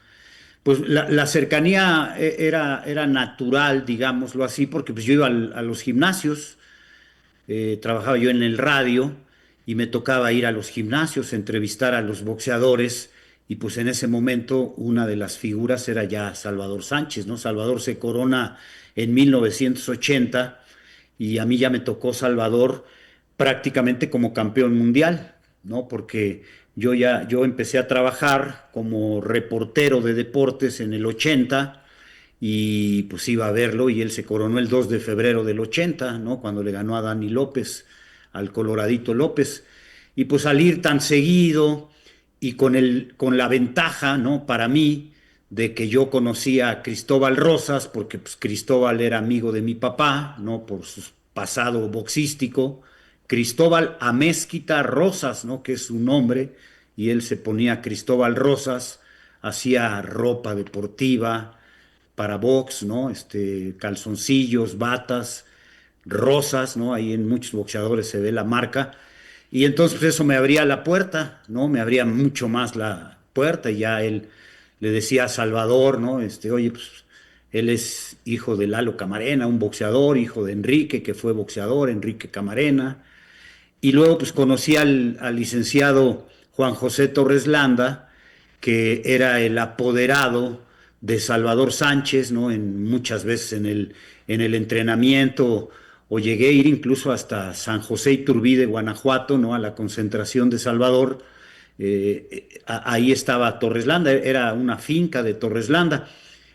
Pues la cercanía era natural, digámoslo así, porque pues yo iba a los gimnasios, trabajaba yo en el radio y me tocaba ir a los gimnasios, entrevistar a los boxeadores y pues en ese momento una de las figuras era ya Salvador Sánchez, ¿no? Salvador se corona en 1980 y a mí ya me tocó Salvador prácticamente como campeón mundial, ¿no? Porque yo empecé a trabajar como reportero de deportes en el 80 y pues iba a verlo y él se coronó el 2 de febrero del 80, ¿no? Cuando le ganó a Dani López, al Coloradito López. Y pues salir tan seguido y con la ventaja, ¿no? Para mí, de que yo conocía a Cristóbal Rosas, porque pues Cristóbal era amigo de mi papá, ¿no? Por su pasado boxístico. Cristóbal Amézquita Rosas, ¿no? Que es su nombre, y él se ponía Cristóbal Rosas, hacía ropa deportiva, para box, ¿no? Calzoncillos, batas, rosas, ¿no? Ahí en muchos boxeadores se ve la marca. Y entonces pues, eso me abría la puerta, ¿no? Me abría mucho más la puerta y ya él le decía a Salvador, ¿no? Oye, pues él es hijo de Lalo Camarena, un boxeador, hijo de Enrique, que fue boxeador, Enrique Camarena. Y luego pues conocí al licenciado Juan José Torres Landa, que era el apoderado de Salvador Sánchez, ¿no? Muchas veces en el entrenamiento, o llegué a ir incluso hasta San José Iturbide, Guanajuato, ¿no? A la concentración de Salvador. Ahí estaba Torres Landa, era una finca de Torres Landa.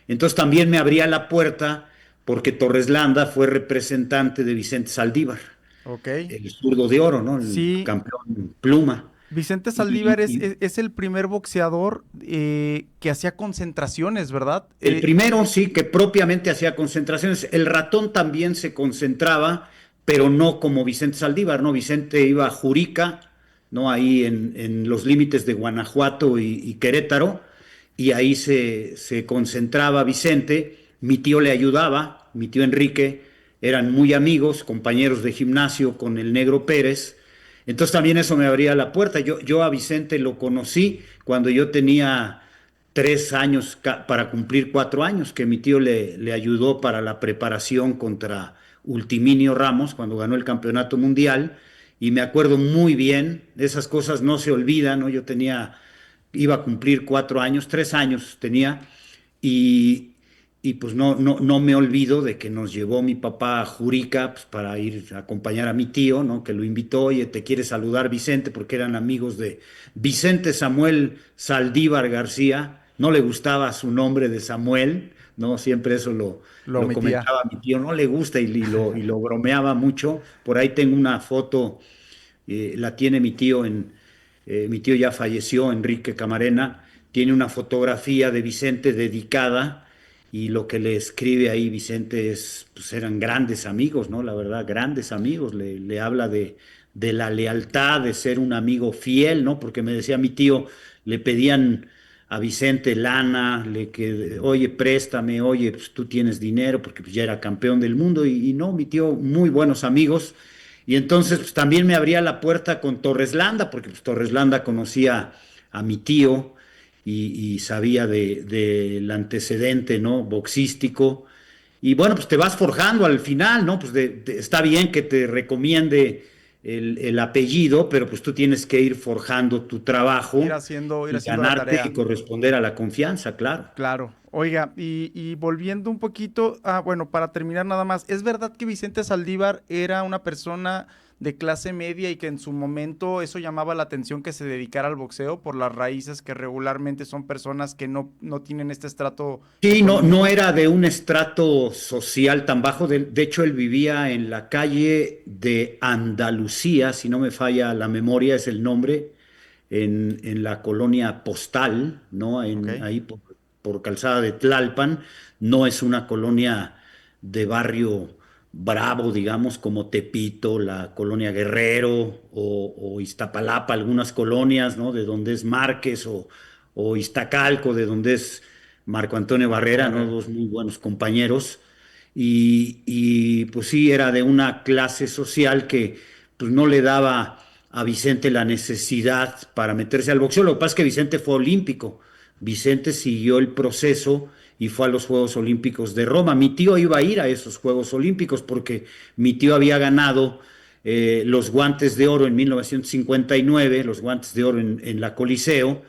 Entonces también me abría la puerta porque Torres Landa fue representante de Vicente Saldívar, Ok. el zurdo de oro, ¿no? El Sí, campeón pluma. Vicente Y, Saldívar es, y es- es el primer boxeador que hacía concentraciones, ¿verdad? el primero sí, que propiamente hacía concentraciones. El ratón también se concentraba, pero no como Vicente Saldívar, ¿no? Vicente iba a Jurica, ¿no? Ahí en los límites de Guanajuato y Querétaro, y ahí se concentraba Vicente. Mi tío le ayudaba, mi tío Enrique, eran muy amigos, compañeros de gimnasio con el Negro Pérez. Entonces también eso me abría la puerta. Yo a Vicente lo conocí cuando yo tenía 3 años para cumplir 4 años, que mi tío le ayudó para la preparación contra Ultiminio Ramos cuando ganó el campeonato mundial. Y me acuerdo muy bien, esas cosas no se olvidan, ¿no? Iba a cumplir 4 años, 3 años tenía, y, y pues no me olvido de que nos llevó mi papá a Jurica pues, para ir a acompañar a mi tío, ¿no? Que lo invitó, oye, te quiere saludar Vicente, porque eran amigos de Vicente Samuel Saldívar García, no le gustaba su nombre de Samuel, ¿no? Siempre eso lo lo omitía. comentaba mi tío, no le gusta y lo bromeaba mucho. Por ahí tengo una foto, la tiene mi tío ya falleció, Enrique Camarena, tiene una fotografía de Vicente dedicada y lo que le escribe ahí Vicente pues eran grandes amigos, ¿no? La verdad, grandes amigos, le habla de la lealtad, de ser un amigo fiel, ¿no? Porque me decía mi tío, le pedían a Vicente lana, oye, préstame, oye, pues tú tienes dinero, porque pues, ya era campeón del mundo, y no, mi tío, muy buenos amigos, y entonces pues, también me abría la puerta con Torres Landa, porque pues, Torres Landa conocía a mi tío y sabía del antecedente, ¿no? Boxístico. Y bueno, pues te vas forjando al final, ¿no? Pues está bien que te recomiende el apellido, pero pues tú tienes que ir forjando tu trabajo Ir y haciendo la ganarte y tarea. corresponder a la confianza, claro. Claro. Oiga, y volviendo un poquito, bueno, para terminar nada más, ¿es verdad que Vicente Saldívar era una persona de clase media y que en su momento eso llamaba la atención que se dedicara al boxeo por las raíces que regularmente son personas que no tienen este estrato Sí, no económico? era de un estrato social tan bajo. De hecho, él vivía en la calle de Andalucía, si no me falla la memoria, es el nombre, en la colonia Postal, ¿no? Ok. Ahí por Calzada de Tlalpan. No es una colonia de barrio bravo, digamos, como Tepito, la colonia Guerrero o Iztapalapa, algunas colonias, ¿no? De donde es Márquez o Iztacalco, de donde es Marco Antonio Marco Barrera, ¿no? Barrera. Dos muy buenos compañeros. Pues sí, era de una clase social que pues no le daba a Vicente la necesidad para meterse al boxeo. Lo que pasa es que Vicente fue olímpico. Vicente siguió el proceso y fue a los Juegos Olímpicos de Roma. Mi tío iba a ir a esos Juegos Olímpicos porque mi tío había ganado los guantes de oro en 1959, los guantes de oro en la Coliseo,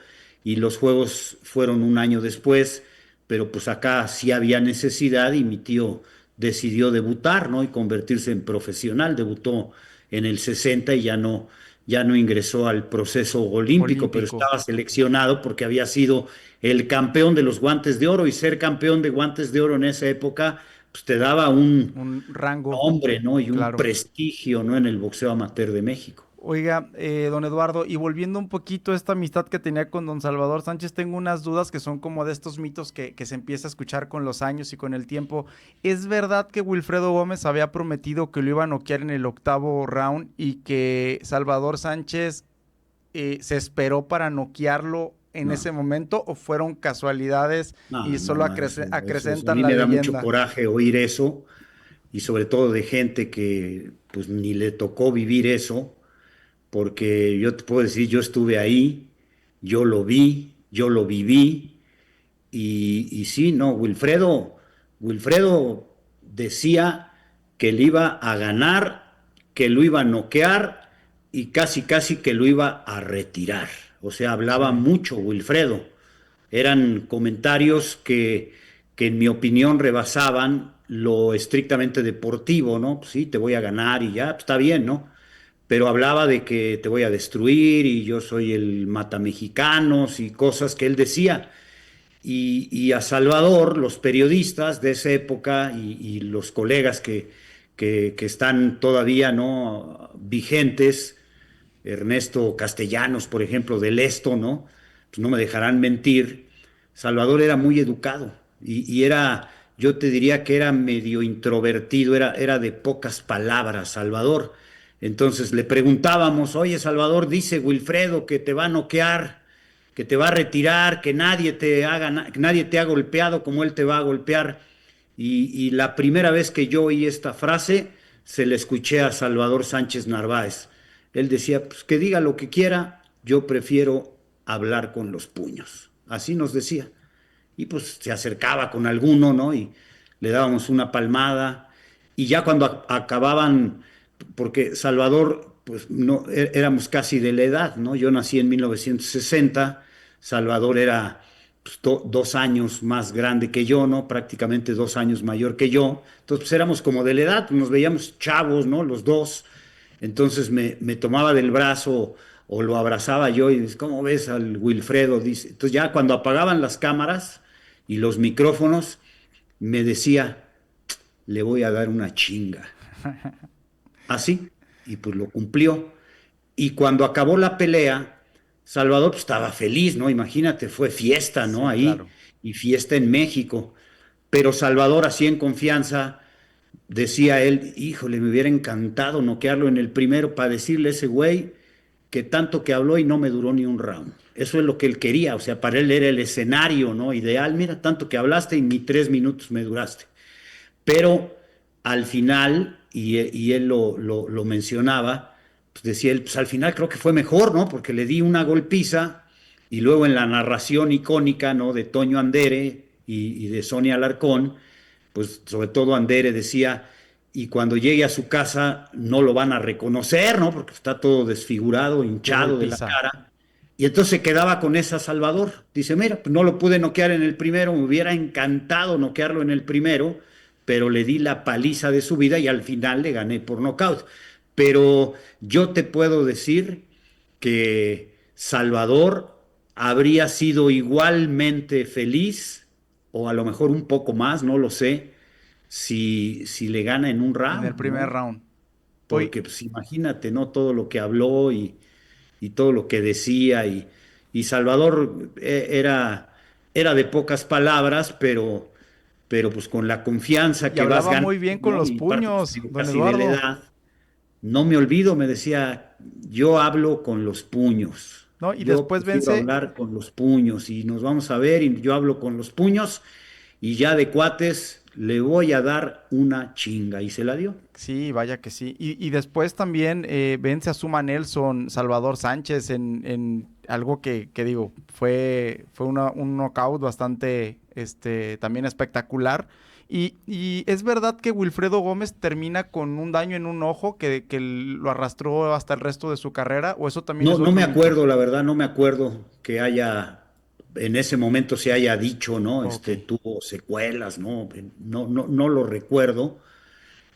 y los Juegos fueron un año después, pero pues acá sí había necesidad y mi tío decidió debutar, ¿no? Y convertirse en profesional. Debutó en el 60 y ya no ingresó al proceso olímpico, pero Olímpico. estaba seleccionado porque había sido el campeón de los guantes de oro y ser campeón de guantes de oro en esa época, pues te daba un Un rango, nombre, ¿no? Y un claro. prestigio, ¿no? En el boxeo amateur de México. Oiga, don Eduardo, y volviendo un poquito a esta amistad que tenía con don Salvador Sánchez, tengo unas dudas que son como de estos mitos que se empieza a escuchar con los años y con el tiempo. ¿Es verdad que Wilfredo Gómez había prometido que lo iba a noquear en el octavo round y que Salvador Sánchez se esperó para noquearlo en No, ese momento o fueron casualidades y solo no, a acrecentan mí la me da mucho leyenda? coraje oír eso y sobre todo de gente que pues ni le tocó vivir eso, porque yo te puedo decir, yo estuve ahí, yo lo vi, yo lo viví. Y sí, no, Wilfredo decía que le iba a ganar, que lo iba a noquear y casi casi que lo iba a retirar. O sea, hablaba Sí. mucho Wilfredo. Eran comentarios que en mi opinión rebasaban lo estrictamente deportivo, ¿no? Pues sí, te voy a ganar y ya, pues está bien, ¿no? Pero hablaba de que te voy a destruir y yo soy el matamexicanos y cosas que él decía. Y a Salvador, los periodistas de esa época y los colegas que están todavía no vigentes, Ernesto Castellanos, por ejemplo, del Esto, ¿no? Pues no me dejarán mentir. Salvador era muy educado y era, yo te diría que era medio introvertido, era de pocas palabras, Salvador. Entonces le preguntábamos, oye, Salvador, dice Wilfredo que te va a noquear, que te va a retirar, que nadie te ha golpeado como él te va a golpear. Y la primera vez que yo oí esta frase, se la escuché a Salvador Sánchez Narváez. Él decía, pues que diga lo que quiera, yo prefiero hablar con los puños. Así nos decía. Y pues se acercaba con alguno, ¿no? Y le dábamos una palmada. Y ya cuando acababan, porque Salvador, pues no, éramos casi de la edad, ¿no? Yo nací en 1960, Salvador era pues, 2 años más grande que yo, ¿no? Prácticamente 2 años mayor que yo. Entonces, pues éramos como de la edad, nos veíamos chavos, ¿no? Los dos. Entonces me tomaba del brazo o lo abrazaba yo y dice, ¿cómo ves al Wilfredo? Dice. Entonces ya cuando apagaban las cámaras y los micrófonos, me decía, le voy a dar una chinga. Así, y pues lo cumplió. Y cuando acabó la pelea, Salvador pues, estaba feliz, ¿no? Imagínate, fue fiesta, ¿no? Sí, Ahí, claro. y fiesta en México. Pero Salvador, así en confianza, decía él, híjole, me hubiera encantado noquearlo en el primero para decirle a ese güey que tanto que habló y no me duró ni un round. Eso es lo que él quería, o sea, para él era el escenario, ¿no? Ideal, mira, tanto que hablaste y ni 3 minutos me duraste. Pero al final, y él lo mencionaba, pues decía él, pues al final creo que fue mejor, ¿no? Porque le di una golpiza y luego en la narración icónica, ¿no? De Toño Andere y de Sonia Alarcón, pues sobre todo Andere decía, y cuando llegue a su casa no lo van a reconocer, ¿no? Porque está todo desfigurado, Qué hinchado de la golpiza. cara. Y entonces se quedaba con esa Salvador. Dice, mira, pues no lo pude noquear en el primero, me hubiera encantado noquearlo en el primero, pero le di la paliza de su vida y al final le gané por nocaut. Pero yo te puedo decir que Salvador habría sido igualmente feliz, o a lo mejor un poco más, no lo sé, si le gana en un En el round, primer ¿no? round. Hoy, Porque pues imagínate, ¿no? Todo lo que habló y todo lo que decía y Salvador era de pocas palabras, pero pues con la confianza Y que vas hablaba ganando, muy bien con ¿no? los Y parte, pues, puños, digo, don casi de la Eduardo. edad, no me olvido, me decía, yo hablo con los puños, ¿No? Y yo después prefiero vence, hablar con los puños y nos vamos a ver y yo hablo con los puños y ya de cuates le voy a dar una chinga y se la dio. sí, vaya que sí. Y después también vence a Suma Nelson, Salvador Sánchez en algo que digo, fue un knockout bastante también espectacular. Y es verdad que Wilfredo Gómez termina con un daño en un ojo que lo arrastró hasta el resto de su carrera, o eso también No, es no otro me mito. acuerdo, la verdad, no me acuerdo que haya, en ese momento se haya dicho, ¿no? Ok, Tuvo secuelas, ¿no? No lo recuerdo.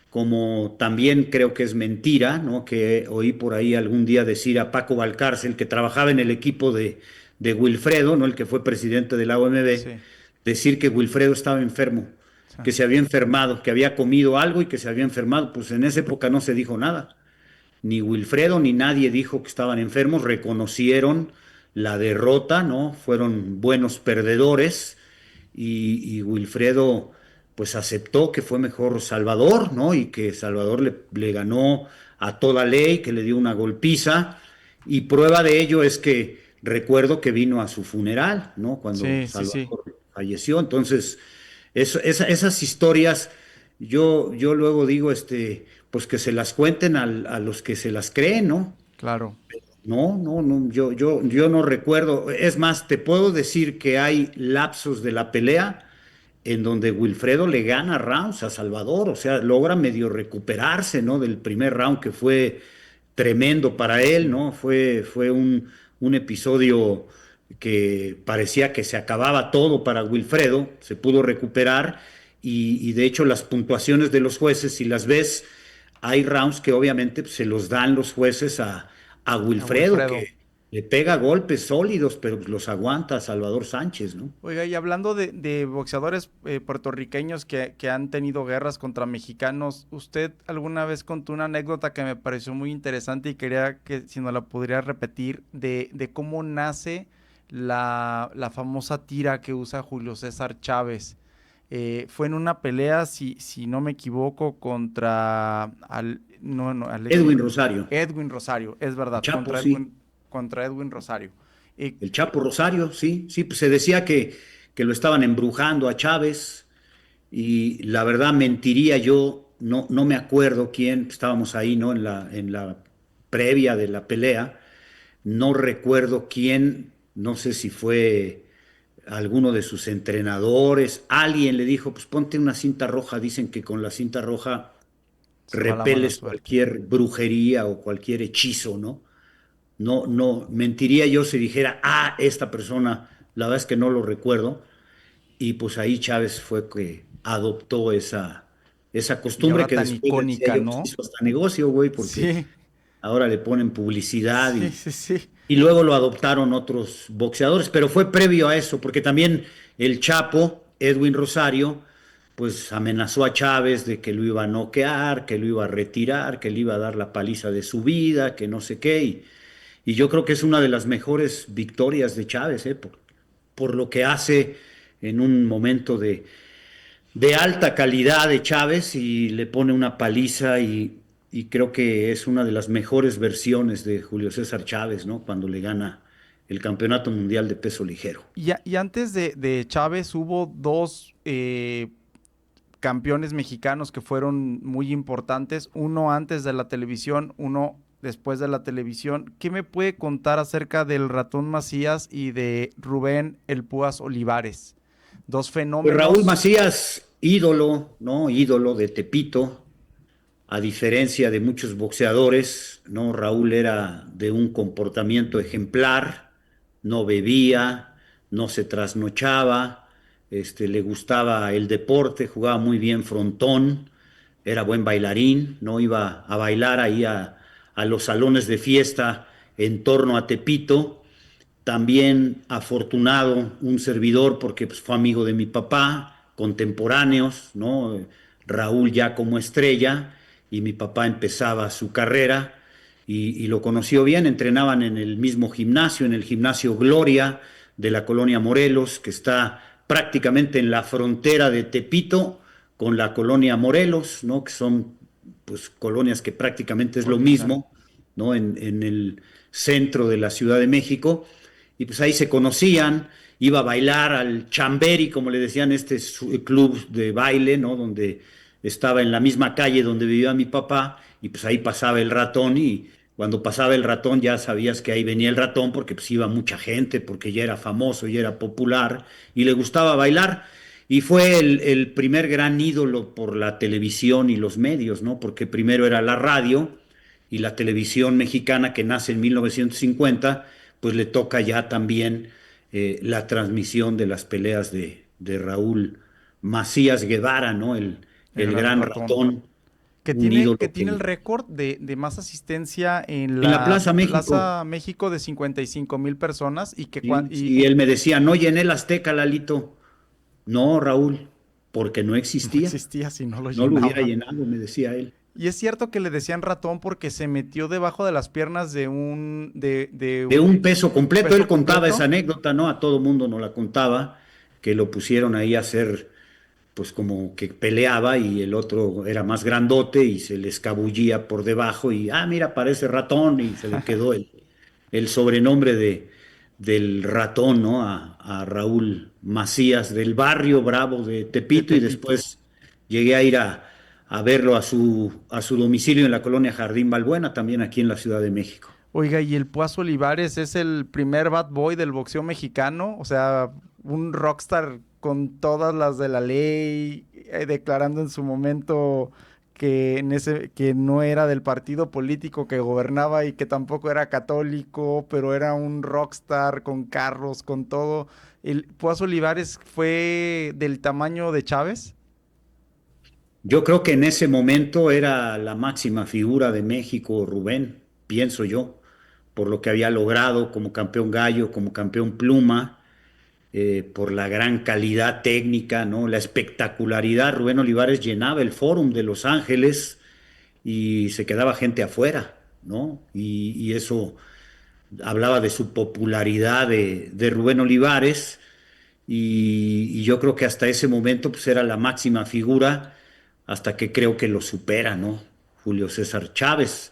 Como también creo que es mentira, ¿no? Que oí por ahí algún día decir a Paco Valcárcel, que trabajaba en el equipo de Wilfredo, ¿no? El que fue presidente de la OMB, sí, decir que Wilfredo estaba enfermo, sí, que se había enfermado, que había comido algo y que se había enfermado. Pues en esa época no se dijo nada. Ni Wilfredo ni nadie dijo que estaban enfermos, reconocieron la derrota, ¿no? Fueron buenos perdedores y Wilfredo pues aceptó que fue mejor Salvador, ¿no? Y que Salvador le ganó a toda ley, que le dio una golpiza y prueba de ello es que recuerdo que vino a su funeral, ¿no? Cuando sí, sí, sí. Salvador falleció. Entonces, esas historias, yo luego digo, pues que se las cuenten a los que se las creen, ¿no? Claro. No, yo no recuerdo. Es más, te puedo decir que hay lapsos de la pelea en donde Wilfredo le gana rounds a Salvador, o sea, logra medio recuperarse, ¿no? Del primer round que fue tremendo para él, Sí. ¿no? Fue un episodio que parecía que se acababa todo para Wilfredo, se pudo recuperar y de hecho las puntuaciones de los jueces, si las ves, hay rounds que obviamente pues, se los dan los jueces a A Wilfredo, Wilfredo. que le pega golpes sólidos, pero pues, los aguanta Salvador Sánchez, ¿no? Oiga, y hablando de boxeadores puertorriqueños que han tenido guerras contra mexicanos, ¿usted alguna vez contó una anécdota que me pareció muy interesante y quería que si nos la pudiera repetir de cómo nace la famosa tira que usa Julio César Chávez? Fue en una pelea, si no me equivoco, contra no, Edwin Rosario, Edwin Rosario, es el verdad, Chapo, sí. Contra Edwin Rosario. Eh, El Chapo Rosario, sí, sí, pues se decía que lo estaban embrujando a Chávez y la verdad mentiría yo, no me acuerdo quién, estábamos ahí, ¿no? En la previa de la pelea, no recuerdo quién, no sé si fue alguno de sus entrenadores, alguien le dijo, pues ponte una cinta roja, dicen que con la cinta roja Se va la mala repeles suerte. cualquier brujería o cualquier hechizo, ¿no? No, mentiría yo si dijera, esta persona, la verdad es que no lo recuerdo. Y pues ahí Chávez fue que adoptó esa Y costumbre ahora que tan después decía icónica, yo, pues ¿no? hizo hasta negocio, güey, porque Sí, ahora le ponen publicidad sí, y, sí, sí. y luego lo adoptaron otros boxeadores, pero fue previo a eso, porque también el Chapo, Edwin Rosario, pues amenazó a Chávez de que lo iba a noquear, que lo iba a retirar, que le iba a dar la paliza de su vida, que no sé qué, y yo creo que es una de las mejores victorias de Chávez, por lo que hace en un momento de alta calidad de Chávez y le pone una paliza y creo que es una de las mejores versiones de Julio César Chávez, ¿no? Cuando le gana el Campeonato Mundial de Peso Ligero. Y antes de Chávez hubo dos campeones mexicanos que fueron muy importantes, uno antes de la televisión, uno después de la televisión. ¿Qué me puede contar acerca del Ratón Macías y de Rubén El Púas Olivares? Dos Pues Raúl fenómenos. Macías, ídolo, ¿no? Ídolo de Tepito, a diferencia de muchos boxeadores, ¿no? Raúl era de un comportamiento ejemplar, no bebía, no se trasnochaba, le gustaba el deporte, jugaba muy bien frontón, era buen bailarín, no iba a bailar ahí a los salones de fiesta en torno a Tepito. También afortunado un servidor porque pues, fue amigo de mi papá, contemporáneos, ¿no? Raúl ya como estrella y mi papá empezaba su carrera y lo conoció bien, entrenaban en el mismo gimnasio, en el gimnasio Gloria de la colonia Morelos, que está prácticamente en la frontera de Tepito con la colonia Morelos, ¿no? Que son pues colonias que prácticamente es lo Colindan. mismo, ¿no? En el centro de la Ciudad de México. Y pues ahí se conocían, iba a bailar al Chamberi, como le decían, club de baile, ¿no? Donde estaba en la misma calle donde vivía mi papá, y pues ahí pasaba el ratón, y cuando pasaba el ratón ya sabías que ahí venía el ratón porque pues iba mucha gente, porque ya era famoso, ya era popular, y le gustaba bailar. Y fue el primer gran ídolo por la televisión y los medios, ¿no? Porque primero era la radio y la televisión mexicana que nace en 1950, pues le toca ya también la transmisión de las peleas de Raúl Macías Guevara, ¿no? El El gran gran ratón. ratón, Que un tiene, ídolo que tiene el que récord de más asistencia en en la la Plaza México, Plaza México de 55,000 personas y que ¿sí? Y él me decía, no llené el Azteca, Lalito. No, Raúl, porque no no existía. existía si no lo No lo hubiera llenaba. llenado, me decía él. Y es cierto que le decían ratón porque se metió debajo de las piernas de De un un peso completo, peso él contaba esa completo. anécdota, ¿no? A todo mundo no la contaba, que lo pusieron ahí a hacer, pues como que peleaba y el otro era más grandote y se le escabullía por debajo y, mira, parece ratón y se le quedó el sobrenombre del ratón, ¿no? A Raúl Macías del barrio Bravo de De Tepito, y Tepito. después llegué a ir a verlo a su domicilio en la colonia Jardín Balbuena, también aquí en la Ciudad de México. Oiga, y el Paz Olivares es el primer bad boy del boxeo mexicano, o sea, un rockstar con todas las de la ley, declarando en su momento que no era del partido político que gobernaba y que tampoco era católico, pero era un rockstar con carros, con todo. ¿El Paz Olivares fue del tamaño de Chávez? Yo creo que en ese momento era la máxima figura de México, Rubén, pienso yo, por lo que había logrado como campeón gallo, como campeón pluma, por la gran calidad técnica, ¿no? La espectacularidad. Rubén Olivares llenaba el Fórum de Los Ángeles y se quedaba gente afuera, ¿no? Y eso hablaba de su popularidad de Rubén Olivares, y yo creo que hasta ese momento pues era la máxima figura, hasta que creo que lo supera, ¿no? Julio César Chávez,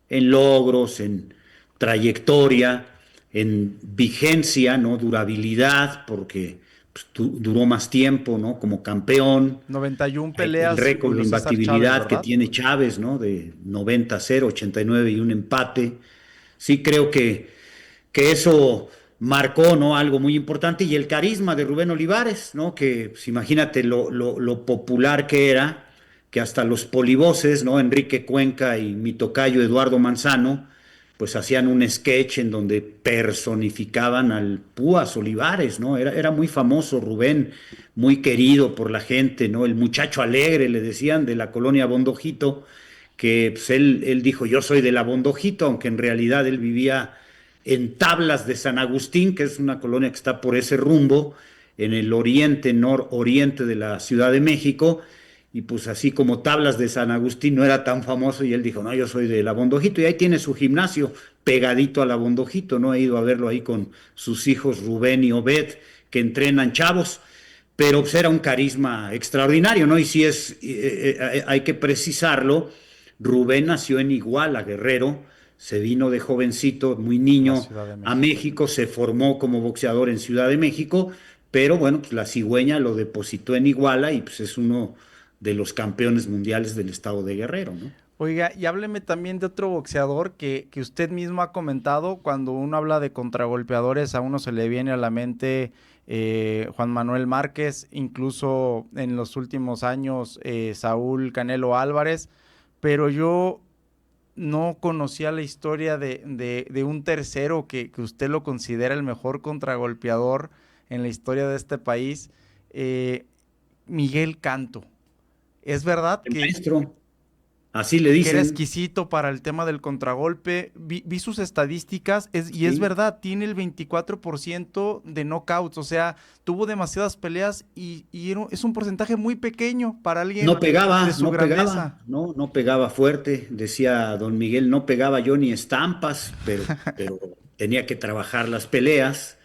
en logros, en trayectoria, en vigencia, ¿no? Durabilidad, porque pues, duró más tiempo, ¿no? Como campeón. 91 El peleas récord de Julio César Chávez, imbatibilidad que ¿verdad? tiene Chávez, ¿no? De 90-0, 89 y un empate. Sí creo que eso marcó, ¿no? Algo muy importante, y el carisma de Rubén Olivares, ¿no? Que pues, imagínate lo popular que era, que hasta los polivoces, ¿no? Enrique Cuenca y mi tocayo Eduardo Manzano, pues hacían un sketch en donde personificaban al Púas Olivares, ¿no? Era muy famoso Rubén, muy querido por la gente, ¿no? El muchacho alegre, le decían, de la colonia Bondojito, que pues, él dijo, yo soy de la Bondojito, aunque en realidad él vivía en Tablas de San Agustín, que es una colonia que está por ese rumbo, en el oriente, nororiente de la Ciudad de México, y pues así como Tablas de San Agustín no era tan famoso, y él dijo, no, yo soy de la Bondojito, y ahí tiene su gimnasio pegadito a la Bondojito, ¿no? He ido a verlo ahí con sus hijos Rubén y Obed, que entrenan chavos, pero pues era un carisma extraordinario, ¿no? Y si es, hay que precisarlo, Rubén nació en Iguala, Guerrero, se vino de jovencito, muy A la niño, Ciudad de a México. México, se formó como boxeador en Ciudad de México, pero bueno, pues la cigüeña lo depositó en Iguala y pues es uno de los campeones mundiales del estado de Guerrero, ¿no? Oiga, y hábleme también de otro boxeador que usted mismo ha comentado. Cuando uno habla de contragolpeadores, a uno se le viene a la mente Juan Manuel Márquez, incluso en los últimos años Saúl Canelo Álvarez, pero yo no conocía la historia de un tercero que usted lo considera el mejor contragolpeador en la historia de este país, eh, Miguel Canto. ¿Es verdad El maestro, así le que era dicen, exquisito para el tema del contragolpe? Vi sus estadísticas y es sí. verdad, tiene el 24% de knockouts, o sea, tuvo demasiadas peleas es un porcentaje muy pequeño para No alguien de pegaba, su no pegaba, grandeza. no, no pegaba fuerte, decía don Miguel, no pegaba yo ni estampas, pero tenía que trabajar las peleas.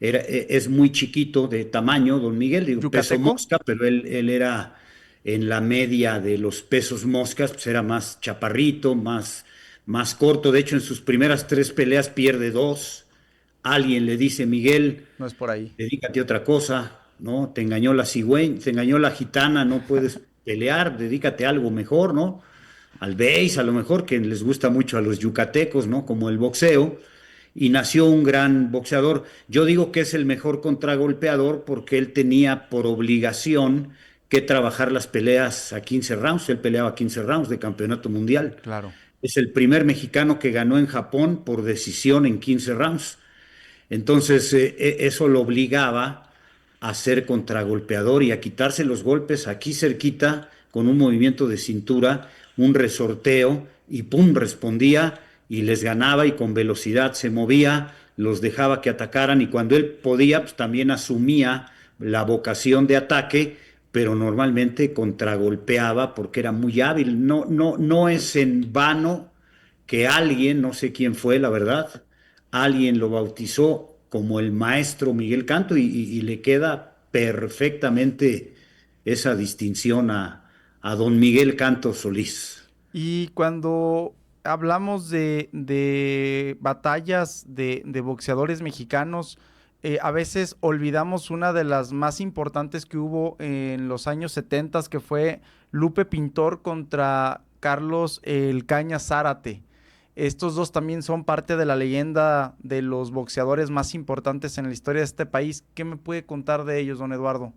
es muy chiquito de tamaño, don Miguel, digo, peso ¿Yucateco? mosca, pero él era en la media de los pesos moscas, pues era más chaparrito, más corto. De hecho, en sus primeras tres peleas pierde dos. Alguien le dice, Miguel, No es por ahí. dedícate a otra cosa, ¿no? Te engañó la cigüeña, te engañó la gitana, no puedes pelear, dedícate a algo mejor, ¿no? Al béis, a lo mejor, que les gusta mucho a los yucatecos, ¿no? Como el boxeo, y nació un gran boxeador. Yo digo que es el mejor contragolpeador porque él tenía por obligación que trabajar las peleas a 15 rounds, él peleaba 15 rounds de campeonato mundial. Claro. Es el primer mexicano que ganó en Japón por decisión en 15 rounds. Entonces, eso lo obligaba a ser contragolpeador y a quitarse los golpes aquí cerquita con un movimiento de cintura, un resorteo y pum, respondía y les ganaba y con velocidad se movía, los dejaba que atacaran y cuando él podía, pues también asumía la vocación de ataque, pero normalmente contragolpeaba porque era muy hábil. No es en vano que alguien, no sé quién fue, la verdad, alguien lo bautizó como el maestro Miguel Canto y le queda perfectamente esa distinción a don Miguel Canto Solís. Y cuando hablamos de batallas de boxeadores mexicanos, a veces olvidamos una de las más importantes que hubo en los años 70, que fue Lupe Pintor contra Carlos El Caña Zárate. Estos dos también son parte de la leyenda de los boxeadores más importantes en la historia de este país. ¿Qué me puede contar de ellos, don Eduardo?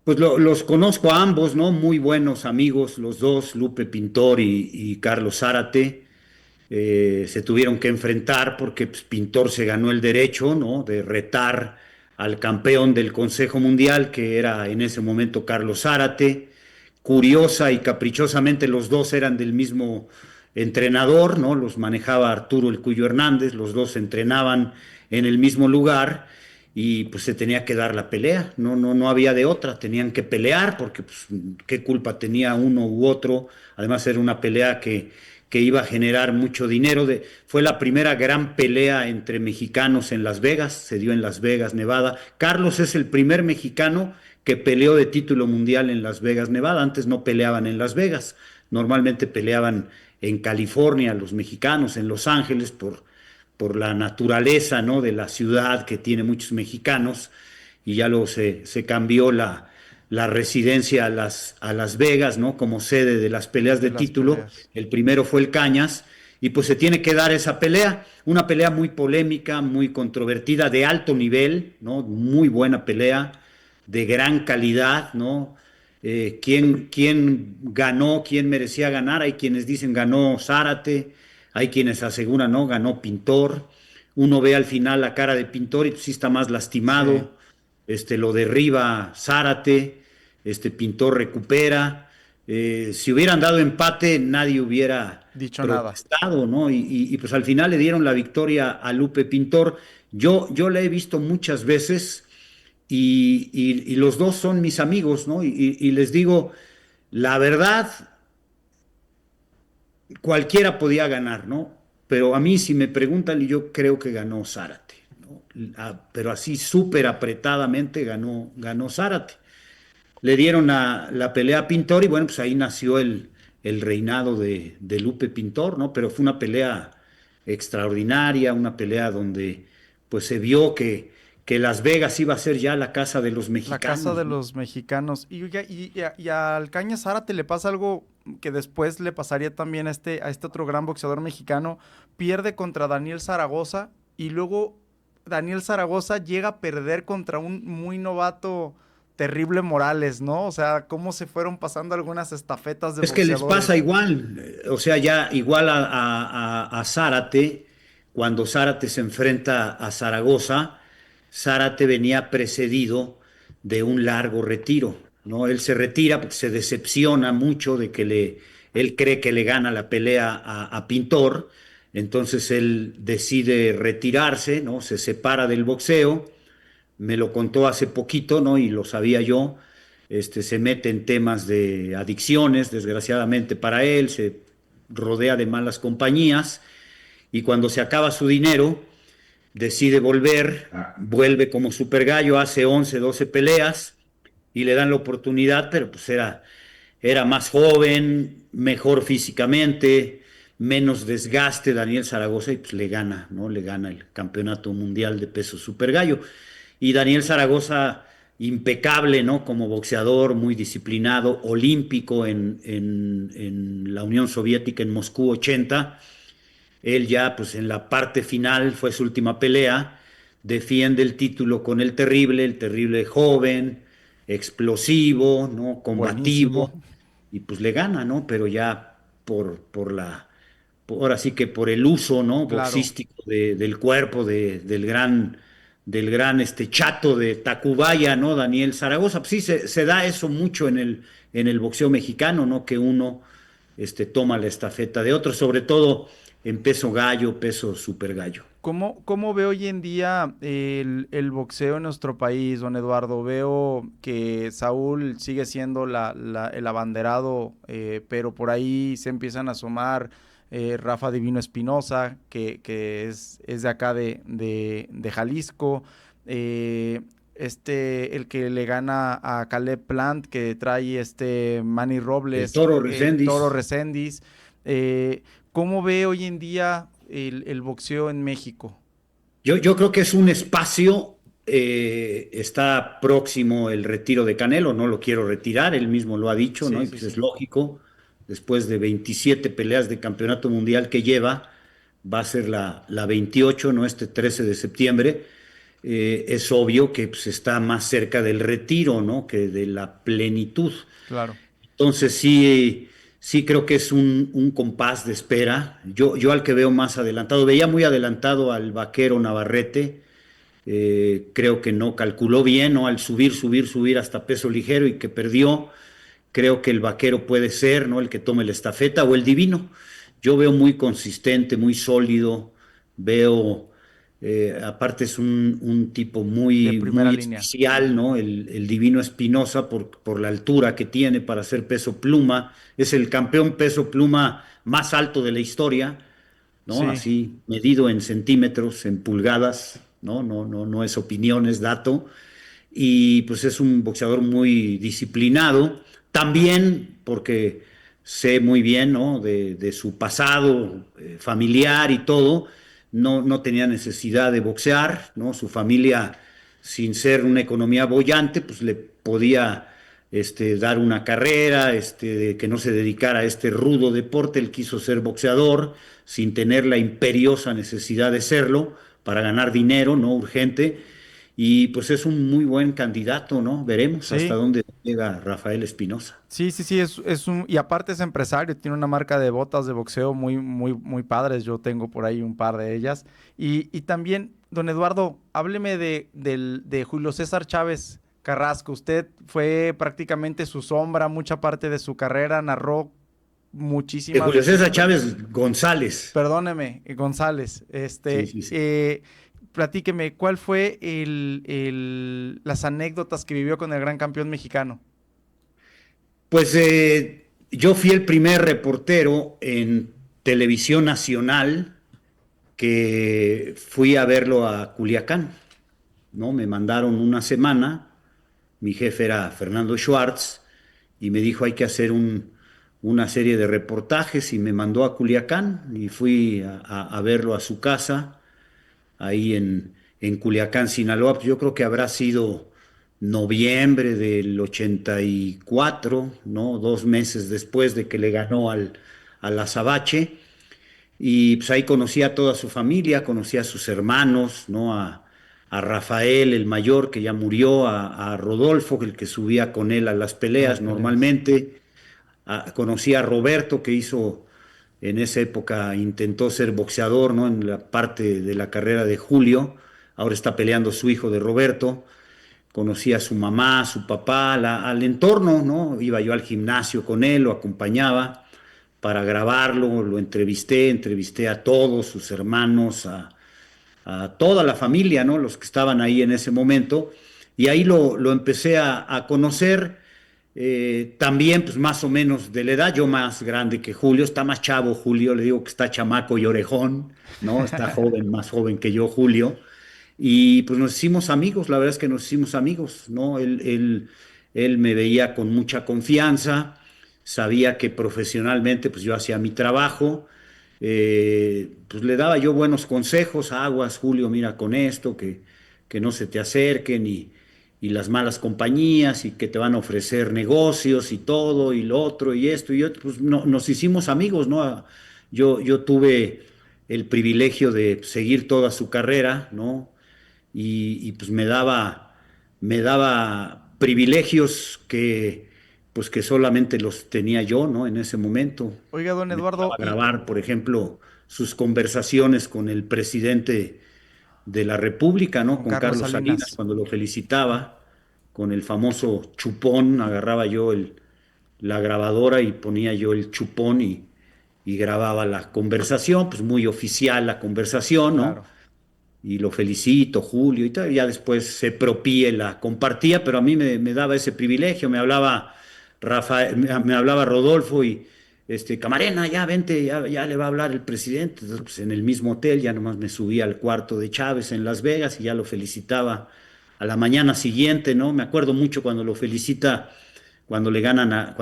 Pues los conozco a ambos, ¿no? Muy buenos amigos, los dos, Lupe Pintor y Carlos Zárate. Se tuvieron que enfrentar porque pues, Pintor se ganó el derecho, ¿no? De retar al campeón del Consejo Mundial, que era en ese momento Carlos Zárate. Curiosa y caprichosamente los dos eran del mismo entrenador, ¿no? Los manejaba Arturo El Cuyo Hernández, los dos entrenaban en el mismo lugar y pues se tenía que dar la pelea, no había de otra, tenían que pelear porque pues, qué culpa tenía uno u otro, además era una pelea que iba a generar mucho dinero. Fue la primera gran pelea entre mexicanos en Las Vegas, se dio en Las Vegas, Nevada. Carlos es el primer mexicano que peleó de título mundial en Las Vegas, Nevada. Antes no peleaban en Las Vegas, normalmente peleaban en California los mexicanos, en Los Ángeles, por la naturaleza, ¿no? De la ciudad que tiene muchos mexicanos y ya luego se cambió la residencia a Las Vegas, ¿no? Como sede de las peleas De de las título. peleas. El primero fue el Cañas y pues se tiene que dar esa pelea, una pelea muy polémica, muy controvertida, de alto nivel, ¿no? Muy buena pelea, de gran calidad, ¿no? ¿Quién ganó, quién merecía ganar? Hay quienes dicen ganó Zárate, hay quienes aseguran, ¿no? Ganó Pintor. Uno ve al final la cara de Pintor y pues, sí está más Sí, lastimado. Lo derriba Zárate, Pintor recupera. Si hubieran dado empate, nadie hubiera dicho nada. protestado, ¿no? Y, pues al final le dieron la victoria a Lupe Pintor. Yo la he visto muchas veces y los dos son mis amigos, ¿no? Y les digo, la verdad, cualquiera podía ganar, ¿no? Pero a mí, si me preguntan, yo creo que ganó Zárate, ¿no? Pero así súper apretadamente ganó Zárate. Le dieron la pelea a Pintor y bueno, pues ahí nació el reinado de Lupe Pintor, ¿no? Pero fue una pelea extraordinaria, una pelea donde pues se vio que Las Vegas iba a ser ya la casa de los La casa mexicanos, de ¿no? los mexicanos. Y, oiga, y al Caña Zárate le pasa algo que después le pasaría también a este otro gran boxeador mexicano. Pierde contra Daniel Zaragoza y luego Daniel Zaragoza llega a perder contra un muy novato, Terrible Morales, ¿no? O sea, cómo se fueron pasando algunas estafetas de Es que les pasa boxeadores. igual, o sea, ya igual a Zárate, cuando Zárate se enfrenta a Zaragoza, Zárate venía precedido de un largo retiro, ¿no? Él se retira porque se decepciona mucho de que él cree que le gana la pelea a Pintor, entonces él decide retirarse, ¿no? Se separa del boxeo, me lo contó hace poquito, ¿no? Y lo sabía yo. Se mete en temas de adicciones, desgraciadamente para él, se rodea de malas compañías y cuando se acaba su dinero, decide volver, vuelve como super gallo, hace 11, 12 peleas y le dan la oportunidad, pero pues era más joven, mejor físicamente, menos desgaste Daniel Zaragoza y pues le gana, ¿no? Le gana el campeonato mundial de peso super gallo. Y Daniel Zaragoza, impecable, ¿no? Como boxeador, muy disciplinado, olímpico en la Unión Soviética, en Moscú 80. Él ya, pues en la parte final, fue su última pelea, defiende el título con el terrible joven, explosivo, ¿no? Buenísimo. Combativo, y pues le gana, ¿no? Pero ya ahora sí que por el uso, ¿no? Claro. Boxístico del cuerpo del gran chato de Tacubaya, ¿no? Daniel Zaragoza. Pues sí, se da eso mucho en el boxeo mexicano, ¿no? Que uno toma la estafeta de otro, sobre todo en peso gallo, peso super gallo. ¿Cómo ve hoy en día el boxeo en nuestro país, don Eduardo? Veo que Saúl sigue siendo el abanderado, pero por ahí se empiezan a asomar Rafa Divino Espinosa, que es de acá de Jalisco. El que le gana a Caleb Plant, que trae Manny El Robles, Toro Toro Reséndiz. Reséndiz. ¿Cómo ve hoy en día el boxeo en México? Yo creo que es un espacio, está próximo el retiro de Canelo, no lo quiero retirar, él mismo lo ha dicho, ¿no? Sí, Y sí, pues es sí. lógico, después de 27 peleas de campeonato mundial que lleva, va a ser la 28, ¿no? Este 13 de septiembre. Es obvio que pues, está más cerca del retiro, ¿no? Que de la plenitud. Claro. Entonces sí creo que es un compás de espera. Yo al que veo más adelantado, veía muy adelantado al vaquero Navarrete. Creo que no calculó bien, ¿no? Al subir hasta peso ligero y que perdió. Creo que el vaquero puede ser, ¿no? El que tome la estafeta o el divino. Yo veo muy consistente, muy sólido. Veo, aparte es un tipo De muy, primera muy línea. especial, ¿no? El divino Espinosa por la altura que tiene para ser peso pluma. Es el campeón peso pluma más alto de la historia, ¿no? Sí, Así medido en centímetros, en pulgadas, ¿no? No es opinión, es dato. Y pues es un boxeador muy disciplinado, también porque sé muy bien, ¿no? De su pasado familiar y todo, no tenía necesidad de boxear, ¿no? Su familia, sin ser una economía bollante, pues le podía dar una carrera, de que no se dedicara a este rudo deporte, él quiso ser boxeador sin tener la imperiosa necesidad de serlo para ganar dinero, ¿no? Urgente, y pues es un muy buen candidato, ¿no? Veremos hasta sí, dónde llega Rafael Espinosa. sí, y aparte es empresario, tiene una marca de botas de boxeo muy padres, yo tengo por ahí un par de ellas. Y también, don Eduardo, hábleme de Julio César Chávez Carrasco. Usted fue prácticamente su sombra, mucha parte de su carrera, narró De muchísimas Julio de sus César peleas. Chávez González. Perdóneme, González, Sí, sí, sí. platíqueme, ¿cuál fue las anécdotas que vivió con el gran campeón mexicano? Pues yo fui el primer reportero en televisión nacional que fui a verlo a Culiacán, ¿no? Me mandaron una semana, mi jefe era Fernando Schwartz, y me dijo hay que hacer una serie de reportajes y me mandó a Culiacán y fui a verlo a su casa ahí en Culiacán, Sinaloa. Pues yo creo que habrá sido noviembre del 84, ¿no? 2 meses después de que le ganó al Azabache. Y pues ahí conocí a toda su familia, conocí a sus hermanos, ¿no? A Rafael, el mayor, que ya murió, a Rodolfo, el que subía con él a las A las peleas peleas. normalmente. Conocí a Roberto, que hizo en esa época, intentó ser boxeador, ¿no? En la parte de la carrera de Julio. Ahora está peleando su hijo de Roberto. Conocí a su mamá, a su papá, al entorno, ¿no? Iba yo al gimnasio con él, lo acompañaba para grabarlo, lo entrevisté a todos sus hermanos, a toda la familia, ¿no? Los que estaban ahí en ese momento. Y ahí lo empecé a conocer. También, pues más o menos de la edad, yo más grande que Julio, está más chavo Julio, le digo que está chamaco y orejón, ¿no? Está joven, más joven que yo, Julio. Y pues nos hicimos amigos, la verdad es que nos hicimos amigos, ¿no? Él me veía con mucha confianza, sabía que profesionalmente pues yo hacía mi trabajo, pues le daba yo buenos consejos, aguas, Julio, mira con esto, que no se te acerquen y las malas compañías y que te van a ofrecer negocios y todo y lo otro y esto y otro, pues nos hicimos amigos, ¿no? Yo tuve el privilegio de seguir toda su carrera, ¿no? Pues me daba privilegios pues que solamente los tenía yo, ¿no? En ese momento. Oiga, don Me Eduardo, dejaba grabar, por ejemplo, sus conversaciones con el presidente de la República, ¿no? con Con Carlos Carlos Salinas, Salinas. cuando lo felicitaba, con el famoso chupón, agarraba yo la grabadora y ponía yo el chupón y grababa la conversación, pues muy oficial la conversación, ¿no? Claro. Y lo felicito, Julio, y tal. Ya después se propie la compartía, pero a mí me daba ese privilegio. Me hablaba Rafael, me hablaba Rodolfo y Camarena, ya vente, ya le va a hablar el presidente. Entonces, pues, en el mismo hotel, ya nomás me subí al cuarto de Chávez en Las Vegas y ya lo felicitaba a la mañana siguiente, ¿no? Me acuerdo mucho cuando lo felicita, cuando le gana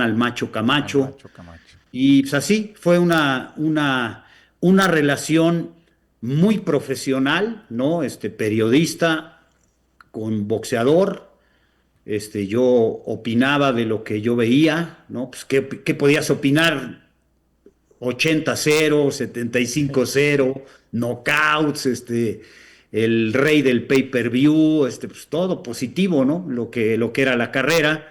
al Macho Al Camacho. Macho Camacho. Y pues así fue una relación muy profesional, ¿no? Periodista con boxeador. Yo opinaba de lo que yo veía, ¿no? Pues, ¿qué podías opinar? 80-0, Sí. 75-0, knockouts, el rey del pay-per-view, pues todo positivo, ¿no? Lo que era la carrera.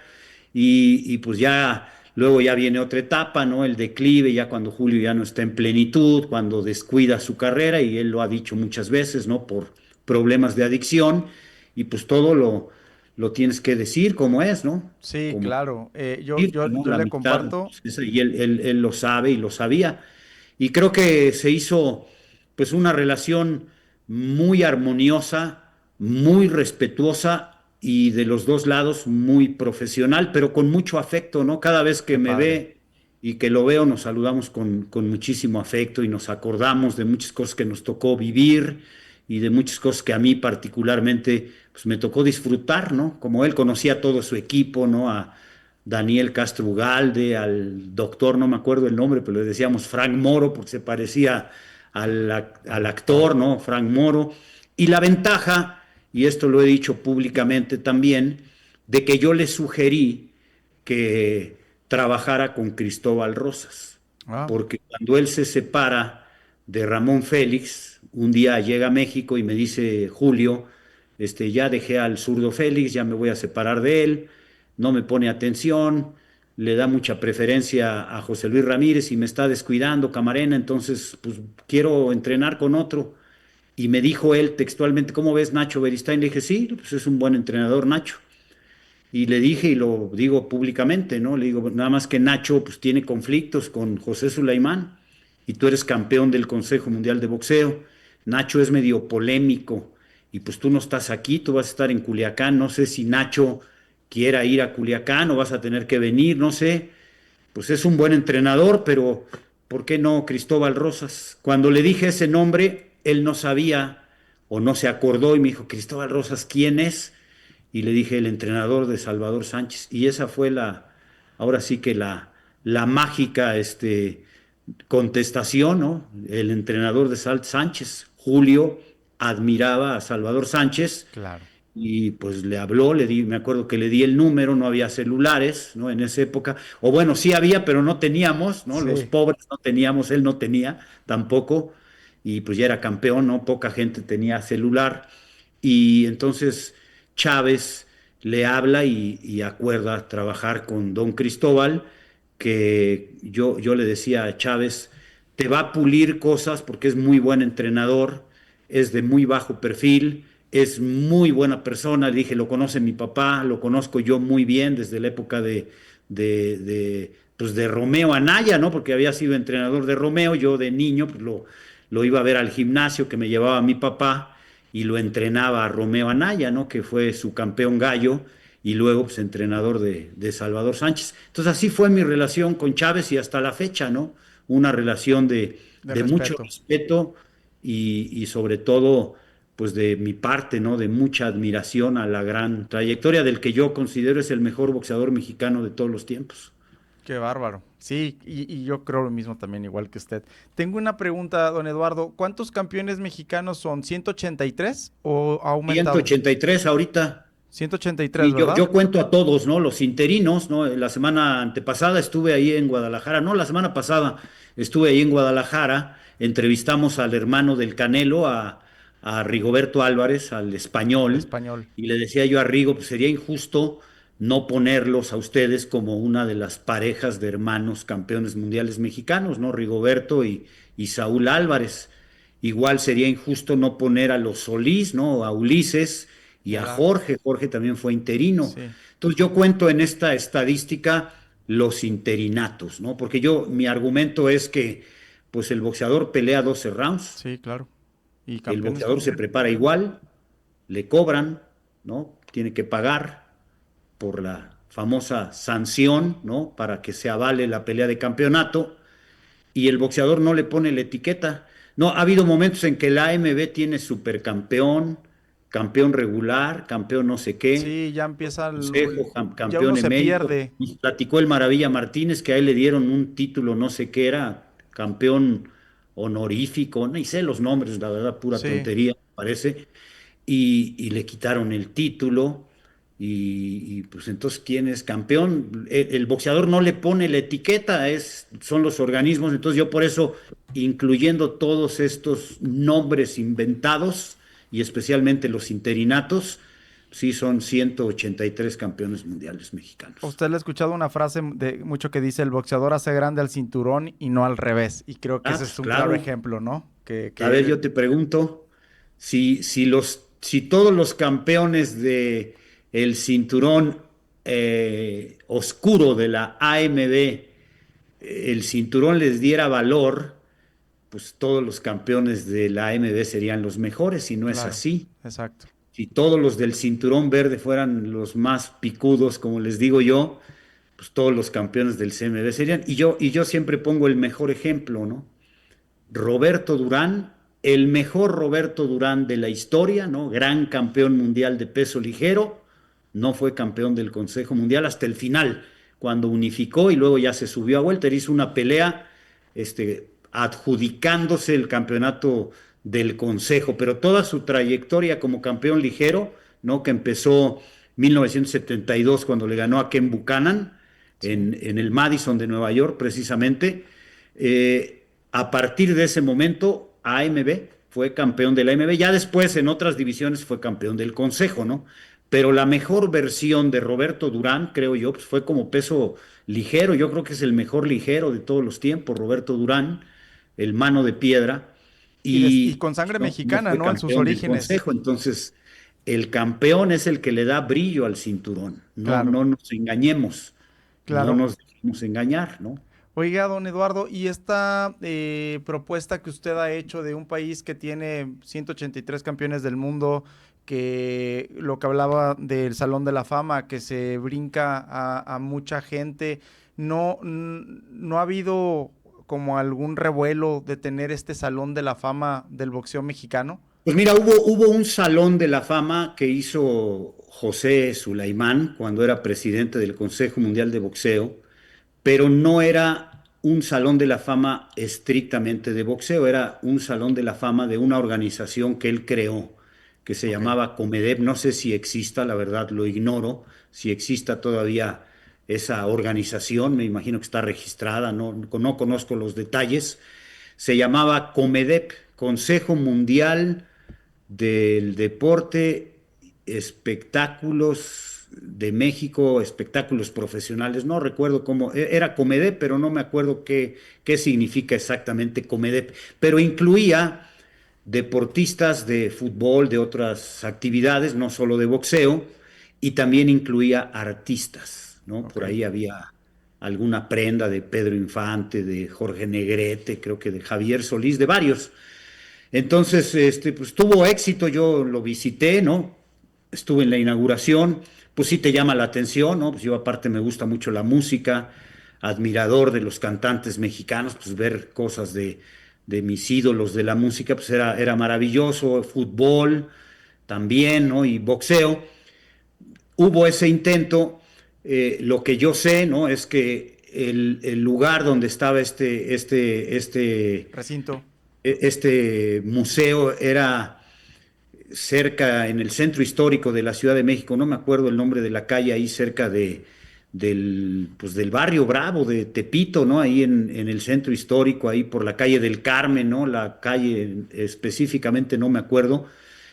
Pues ya, luego ya viene otra etapa, ¿no? El declive, ya cuando Julio ya no está en plenitud, cuando descuida su carrera, y él lo ha dicho muchas veces, ¿no? Por problemas de adicción, y pues todo lo tienes que decir como es, ¿no? Sí, Como claro. Yo, decirte, yo, ¿no? yo La le mitad, comparto. pues, y él lo sabe y lo sabía. Y creo que se hizo pues una relación muy armoniosa, muy respetuosa y de los dos lados muy profesional, pero con mucho afecto, ¿no? Cada vez que Qué me padre. ve y que lo veo, nos saludamos con muchísimo afecto y nos acordamos de muchas cosas que nos tocó vivir y de muchas cosas que a mí particularmente pues me tocó disfrutar, ¿no? Como él conocía todo su equipo, ¿no? A Daniel Castro Ugalde, al doctor, no me acuerdo el nombre, pero le decíamos Frank Moro porque se parecía Al al actor. actor, ¿no? Frank Moro. Y la ventaja, y esto lo he dicho públicamente también, de que yo le sugerí que trabajara con Cristóbal Rosas, Ah, porque cuando él se separa de Ramón Félix, un día llega a México y me dice, Julio, ya dejé al zurdo Félix, ya me voy a separar de él, no me pone atención, le da mucha preferencia a José Luis Ramírez y me está descuidando Camarena, entonces pues quiero entrenar con otro. Y me dijo él textualmente, ¿cómo ves Nacho Beristain? Le dije, sí, pues es un buen entrenador Nacho. Y le dije, y lo digo públicamente, ¿no? Le digo, nada más que Nacho pues tiene conflictos con José Sulaimán y tú eres campeón del Consejo Mundial de Boxeo. Nacho es medio polémico y pues tú no estás aquí, tú vas a estar en Culiacán. No sé si Nacho quiera ir a Culiacán o vas a tener que venir, no sé. Pues es un buen entrenador, pero ¿por qué no Cristóbal Rosas? Cuando le dije ese nombre, él no sabía o no se acordó y me dijo, Cristóbal Rosas, ¿quién es? Y le dije el entrenador de Salvador Sánchez. Y esa fue ahora sí que la mágica contestación, ¿no? El entrenador de Sánchez, Julio, admiraba a Salvador Sánchez claro. y pues le habló, me acuerdo que le di el número, no había celulares, ¿no? En esa época, o bueno, sí había, pero no teníamos, ¿no? Los Sí. pobres no teníamos, él no tenía tampoco, y pues ya era campeón, ¿no? Poca gente tenía celular, y entonces Chávez le habla y acuerda trabajar con don Cristóbal, que yo le decía a Chávez, te va a pulir cosas porque es muy buen entrenador, es de muy bajo perfil, es muy buena persona. Le dije, lo conoce mi papá, lo conozco yo muy bien desde la época pues de Romeo Anaya, ¿no? Porque había sido entrenador de Romeo, yo de niño pues lo iba a ver al gimnasio que me llevaba mi papá y lo entrenaba a Romeo Anaya, ¿no? Que fue su campeón gallo. y luego pues entrenador de Salvador Sánchez. Entonces así fue mi relación con Chávez y hasta la fecha, ¿no? Una relación De de mucho respeto. respeto y sobre todo pues de mi parte, ¿no? De mucha admiración a la gran trayectoria del que yo considero es el mejor boxeador mexicano de todos los tiempos. Qué bárbaro. Sí, y yo creo lo mismo también, igual que usted. Tengo una pregunta, don Eduardo. ¿Cuántos campeones mexicanos son? ¿183 o ha aumentado? 183 ahorita. 183, Y ¿verdad? yo cuento a todos, ¿no? Los interinos, ¿no? La semana antepasada estuve ahí en Guadalajara, no, la semana pasada estuve ahí en Guadalajara, entrevistamos al hermano del Canelo, a Rigoberto Álvarez, al Al español, español. y le decía yo a Rigo, pues sería injusto no ponerlos a ustedes como una de las parejas de hermanos campeones mundiales mexicanos, ¿no? Rigoberto y Saúl Álvarez. Igual sería injusto no poner a los Solís, ¿no? A Ulises y a ¿Verdad? Jorge. Jorge también fue interino. Sí, Entonces yo cuento en esta estadística los interinatos, ¿no? Porque mi argumento es que pues el boxeador pelea 12 rounds, sí, claro. Y el campeones boxeador se también. prepara igual, le cobran, ¿no? Tiene que pagar por la famosa sanción, ¿no? Para que se avale la pelea de campeonato y el boxeador no le pone la etiqueta. No, ha habido momentos en que la AMB tiene supercampeón, campeón regular, campeón no sé qué, Sí, ya empieza, consejo, ya uno campeón se emérito. pierde. Nos platicó el Maravilla Martínez que a él le dieron un título, no sé qué era, campeón honorífico, no sé los nombres, la verdad, pura Sí. tontería, parece y le quitaron el título. Pues entonces, ¿quién es campeón? El boxeador no le pone la etiqueta, son los organismos. Entonces yo por eso, incluyendo todos estos nombres inventados y especialmente los interinatos, sí son 183 campeones mundiales mexicanos. Usted le ha escuchado una frase de mucho que dice el boxeador hace grande al cinturón y no al revés. Y creo que Ah, ese pues es un claro claro. ejemplo, ¿no? A ver, yo te pregunto, si todos los campeones de el cinturón oscuro de la AMB, el cinturón les diera valor, pues todos los campeones de la AMB serían los mejores, y no es Claro, así. exacto. Si todos los del cinturón verde fueran los más picudos, como les digo yo, pues todos los campeones del CMB serían. Y yo siempre pongo el mejor ejemplo, ¿no? Roberto Durán, el mejor Roberto Durán de la historia, ¿no? Gran campeón mundial de peso ligero, no fue campeón del Consejo Mundial hasta el final, cuando unificó y luego ya se subió a welter, hizo una pelea adjudicándose el campeonato del Consejo, pero toda su trayectoria como campeón ligero, ¿no? Que empezó 1972 cuando le ganó a Ken Buchanan Sí. en el Madison de Nueva York, precisamente. A partir de ese momento, AMB fue campeón de la AMB. Ya después, en otras divisiones, fue campeón del Consejo, ¿no? Pero la mejor versión de Roberto Durán, creo yo, pues fue como peso ligero. Yo creo que es el mejor ligero de todos los tiempos, Roberto Durán, el mano de piedra. Y Y con sangre no mexicana, fue ¿no? En sus campeón del orígenes. Consejo. Entonces, el campeón es el que le da brillo al cinturón. No, Claro, no nos engañemos, no claro. nos dejemos engañar, ¿no? Oiga, don Eduardo, y esta propuesta que usted ha hecho de un país que tiene 183 campeones del mundo, que lo que hablaba del Salón de la Fama, que se brinca a mucha gente, ¿no ha habido como algún revuelo de tener este Salón de la Fama del boxeo mexicano? Pues mira, hubo un salón de la fama que hizo José Sulaimán cuando era presidente del Consejo Mundial de Boxeo, pero no era un salón de la fama estrictamente de boxeo, era un salón de la fama de una organización que él creó, que se Ok. llamaba Comedep. No sé si exista, la verdad lo ignoro, si exista todavía esa organización, me imagino que está registrada, no conozco los detalles. Se llamaba Comedep, Consejo Mundial del Deporte, Espectáculos de México, espectáculos profesionales. No recuerdo cómo, era Comedep, pero no me acuerdo qué significa exactamente Comedep, pero incluía deportistas de fútbol, de otras actividades, no solo de boxeo, y también incluía artistas, ¿no? Ok. Por ahí había alguna prenda de Pedro Infante, de Jorge Negrete, creo que de Javier Solís, de varios. Entonces, pues tuvo éxito, yo lo visité, ¿no? estuve en la inauguración, pues sí te llama la atención, ¿no? Pues yo aparte me gusta mucho la música, admirador de los cantantes mexicanos, pues ver cosas de mis ídolos de la música, pues era maravilloso, fútbol también, ¿no? Y boxeo. Hubo ese intento, lo que yo sé, ¿no? Es que el lugar donde estaba Recinto. este museo era cerca, en el centro histórico de la Ciudad de México, no me acuerdo el nombre de la calle, ahí cerca pues del barrio Bravo de Tepito, ¿no? Ahí en el centro histórico, ahí por la calle del Carmen, ¿no? La calle específicamente no me acuerdo,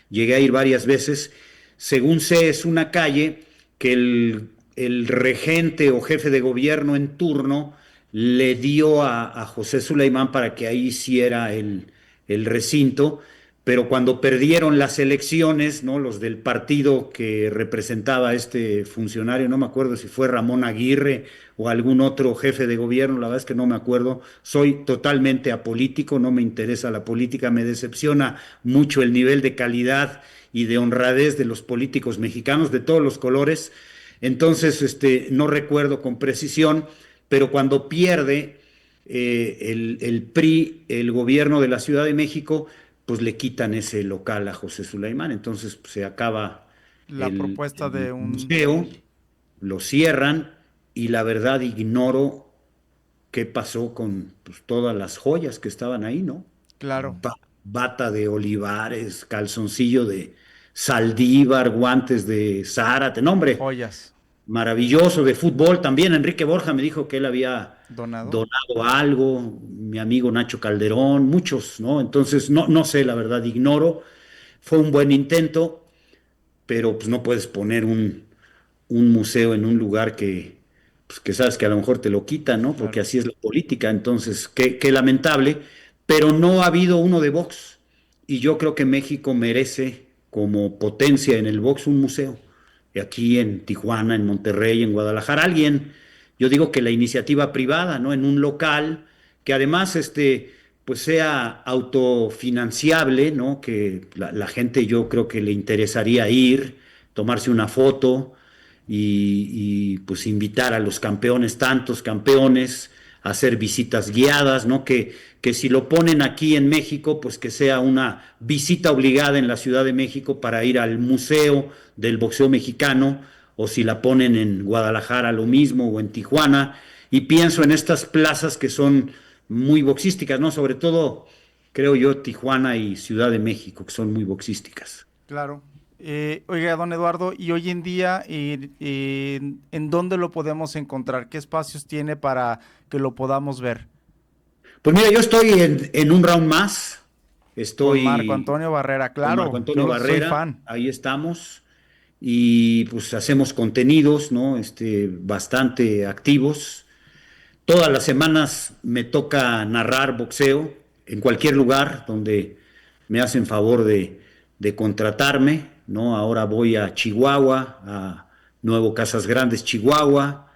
llegué a ir varias veces. Según sé, es una calle que el regente o jefe de gobierno en turno le dio a José Sulaimán para que ahí hiciera el recinto, pero cuando perdieron las elecciones, ¿no? Los del partido que representaba a este funcionario, no me acuerdo si fue Ramón Aguirre o algún otro jefe de gobierno, la verdad es que no me acuerdo, soy totalmente apolítico, no me interesa la política, me decepciona mucho el nivel de calidad y de honradez de los políticos mexicanos de todos los colores, entonces no recuerdo con precisión, pero cuando pierde el PRI, el gobierno de la Ciudad de México, pues le quitan ese local a José Sulaimán, entonces pues, se acaba La propuesta el de un... museo, lo cierran y la verdad ignoro qué pasó con pues, todas las joyas que estaban ahí, ¿no? Claro, Bata de Olivares, calzoncillo de Saldívar, guantes de Zárate, no hombre, joyas. maravilloso de fútbol también. Enrique Borja me dijo que él había Donado. donado algo, mi amigo Nacho Calderón, muchos, ¿no? Entonces, no sé, la verdad, ignoro. Fue un buen intento, pero pues no puedes poner un museo en un lugar pues, que sabes que a lo mejor te lo quitan, ¿no? Porque Claro. así es la política. Entonces, qué lamentable, pero no ha habido uno de box. Y yo creo que México merece, como potencia en el box, un museo. Y aquí en Tijuana, en Monterrey, en Guadalajara, alguien, yo digo que la iniciativa privada, ¿no? En un local que además, pues sea autofinanciable, ¿no? Que la gente yo creo que le interesaría ir, tomarse una foto pues invitar a los campeones, tantos campeones, a hacer visitas guiadas, ¿no? Que si lo ponen aquí en México, pues que sea una visita obligada en la Ciudad de México para ir al Museo del Boxeo Mexicano, o si la ponen en Guadalajara lo mismo, o en Tijuana, y pienso en estas plazas que son muy boxísticas, ¿no? Sobre todo, creo yo, Tijuana y Ciudad de México, que son muy boxísticas. Claro. Oiga, don Eduardo, y hoy en día, ¿en dónde lo podemos encontrar? ¿Qué espacios tiene para que lo podamos ver? Pues mira, yo estoy en un round más, Con Marco estoy Antonio Barrera, con Marco claro, Antonio yo soy Barrera, fan. ahí estamos, y pues hacemos contenidos, ¿no? Bastante activos. Todas las semanas me toca narrar boxeo en cualquier lugar donde me hacen favor de contratarme, ¿no? Ahora voy a Chihuahua, a Nuevo Casas Grandes, Chihuahua,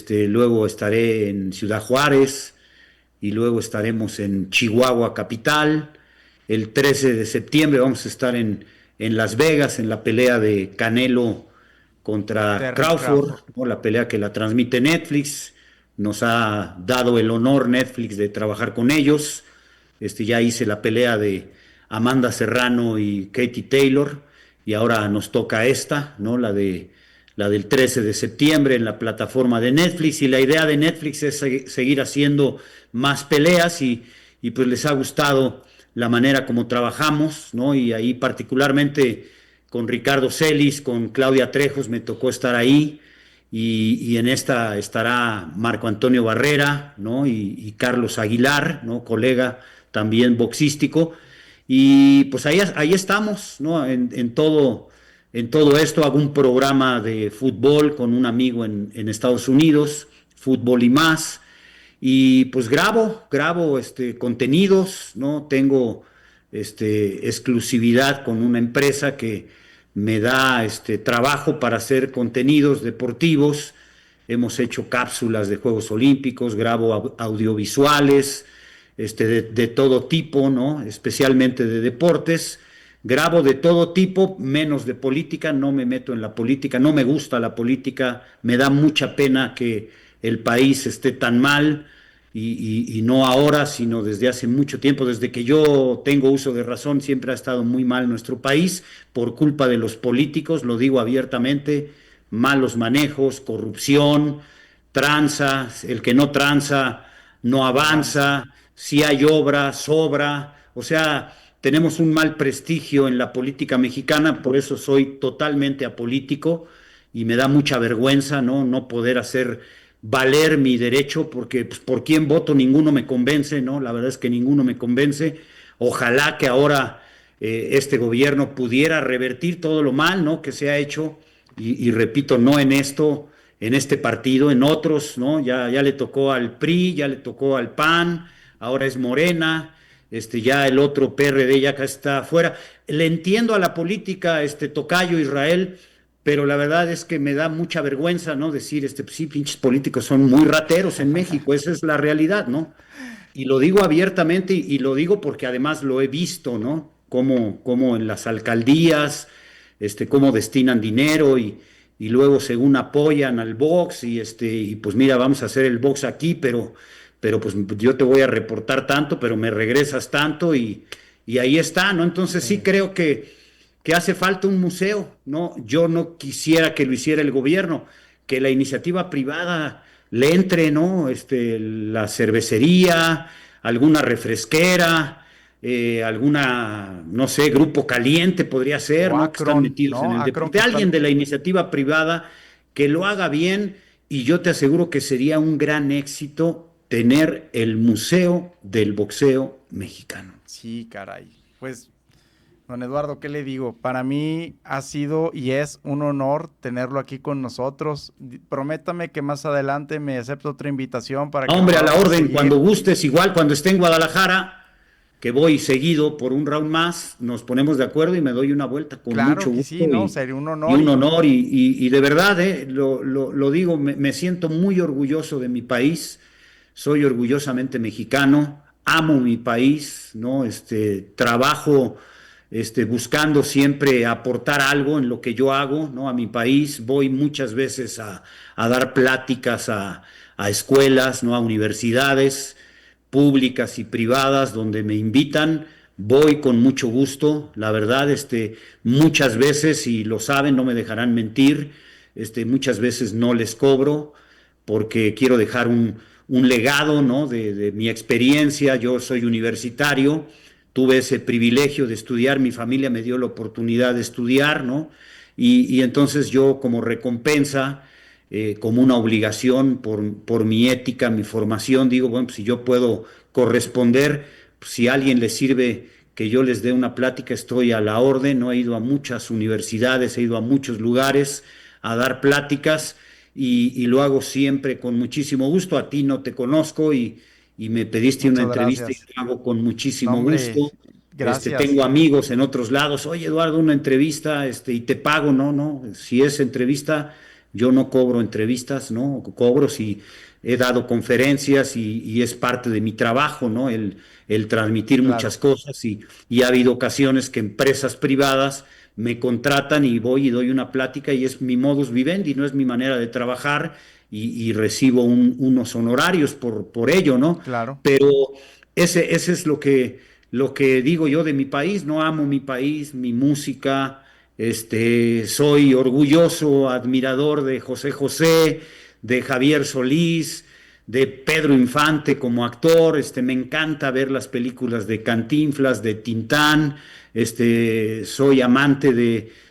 luego estaré en Ciudad Juárez y luego estaremos en Chihuahua capital. El 13 de septiembre vamos a estar en Las Vegas en la pelea de Canelo contra Terence Crawford, Crawford. ¿no? La pelea que la transmite Netflix. Nos ha dado el honor Netflix de trabajar con ellos. Ya hice la pelea de Amanda Serrano y Katie Taylor y ahora nos toca esta, ¿no? La del 13 de septiembre en la plataforma de Netflix y la idea de Netflix es seguir haciendo más peleas y pues les ha gustado la manera como trabajamos, ¿no? Y ahí particularmente con Ricardo Celis, con Claudia Trejos me tocó estar ahí y en esta estará Marco Antonio Barrera, ¿no? Y Carlos Aguilar, ¿no? Colega también boxístico. Y pues ahí estamos, ¿no? En todo esto hago un programa de fútbol con un amigo en Estados Unidos, Fútbol y más, y pues grabo contenidos, ¿no? Tengo exclusividad con una empresa que me da trabajo para hacer contenidos deportivos. Hemos hecho cápsulas de Juegos Olímpicos, grabo audiovisuales, de todo tipo, ¿no? Especialmente de deportes. grabo de todo tipo, menos de política, no me meto en la política, no me gusta la política, me da mucha pena que el país esté tan mal y no ahora, sino desde hace mucho tiempo, desde que yo tengo uso de razón, siempre ha estado muy mal nuestro país por culpa de los políticos, lo digo abiertamente, malos manejos, corrupción, tranza, el que no tranza no No avanza. avanza, si hay obra, sobra, o sea, tenemos un mal prestigio en la política mexicana, por eso soy totalmente apolítico y me da mucha vergüenza, no poder hacer valer mi derecho, porque pues, por quién voto ninguno me convence, ¿no? La verdad es que ninguno me convence. Ojalá que ahora este gobierno pudiera revertir todo lo mal, ¿no? Que se ha hecho, y repito, no en esto, en este partido, en otros, ¿no? Ya le tocó al PRI, ya le tocó al PAN, ahora es Morena, ya el otro PRD ya acá está afuera. Le entiendo a la política, tocayo Israel, pero la verdad es que me da mucha vergüenza, ¿no? Decir, pues sí, pinches políticos son muy rateros en México, esa es la realidad, ¿no? Y lo digo abiertamente y lo digo porque además lo he visto, ¿no? Cómo en las alcaldías, cómo destinan dinero y luego según apoyan al box y pues mira, vamos a hacer el box aquí, pero pues yo te voy a reportar tanto, pero me regresas tanto y ahí está, ¿no? Entonces sí Sí. creo que hace falta un museo, ¿no? Yo no quisiera que lo hiciera el gobierno, que la iniciativa privada le entre, ¿no? La cervecería, alguna refresquera, alguna, no sé, grupo caliente podría ser, O ¿no? Que están Akron, metidos en ¿no? el Akron que deporte. están. Alguien de la iniciativa privada que lo haga bien y yo te aseguro que sería un gran éxito tener el Museo del Boxeo Mexicano. Sí, caray. Pues, don Eduardo, ¿qué le digo? Para mí ha sido y es un honor tenerlo aquí con nosotros. Prométame que más adelante me acepte otra invitación para que Hombre, a la podamos orden, cuando seguir. gustes, igual cuando esté en Guadalajara, que voy seguido por un round más, nos ponemos de acuerdo y me doy una vuelta con Claro mucho que sí, gusto ¿no? Sería un y honor un y honor y de verdad, lo digo, me siento muy orgulloso de mi país, soy orgullosamente mexicano, amo mi país, ¿no? Trabajo buscando siempre aportar algo en lo que yo hago, ¿no? A mi país, voy muchas veces a dar pláticas a escuelas, ¿no? A universidades públicas y privadas donde me invitan, voy con mucho gusto, la verdad, muchas veces, y lo saben, no me dejarán mentir, muchas veces no les cobro porque quiero dejar un legado, ¿no? De mi experiencia, yo soy universitario, tuve ese privilegio de estudiar, mi familia me dio la oportunidad de estudiar, ¿no? Y entonces yo como recompensa, como una obligación por mi ética, mi formación, digo, bueno, pues si yo puedo corresponder, pues si a alguien le sirve que yo les dé una plática, estoy a la orden, no he ido a muchas universidades, he ido a muchos lugares a dar pláticas y lo hago siempre con muchísimo gusto. A ti no te conozco y me pediste una muchas entrevista y gracias. lo hago con No, muchísimo hombre, gusto. gracias. Tengo amigos en otros lados, oye Eduardo, una entrevista, y te pago, no, no, si es entrevista, yo no cobro entrevistas, no, cobro si he dado conferencias y es parte de mi trabajo, ¿no? El transmitir Claro. muchas cosas y ha habido ocasiones que empresas privadas me contratan y voy y doy una plática y es mi modus vivendi, no es mi manera de trabajar y recibo unos honorarios por ello, ¿no? Claro. Pero ese es lo que digo yo de mi país, no amo mi país, mi música, soy orgulloso, admirador de José José, de Javier Solís, de Pedro Infante como actor, me encanta ver las películas de Cantinflas, de Tintán, soy amante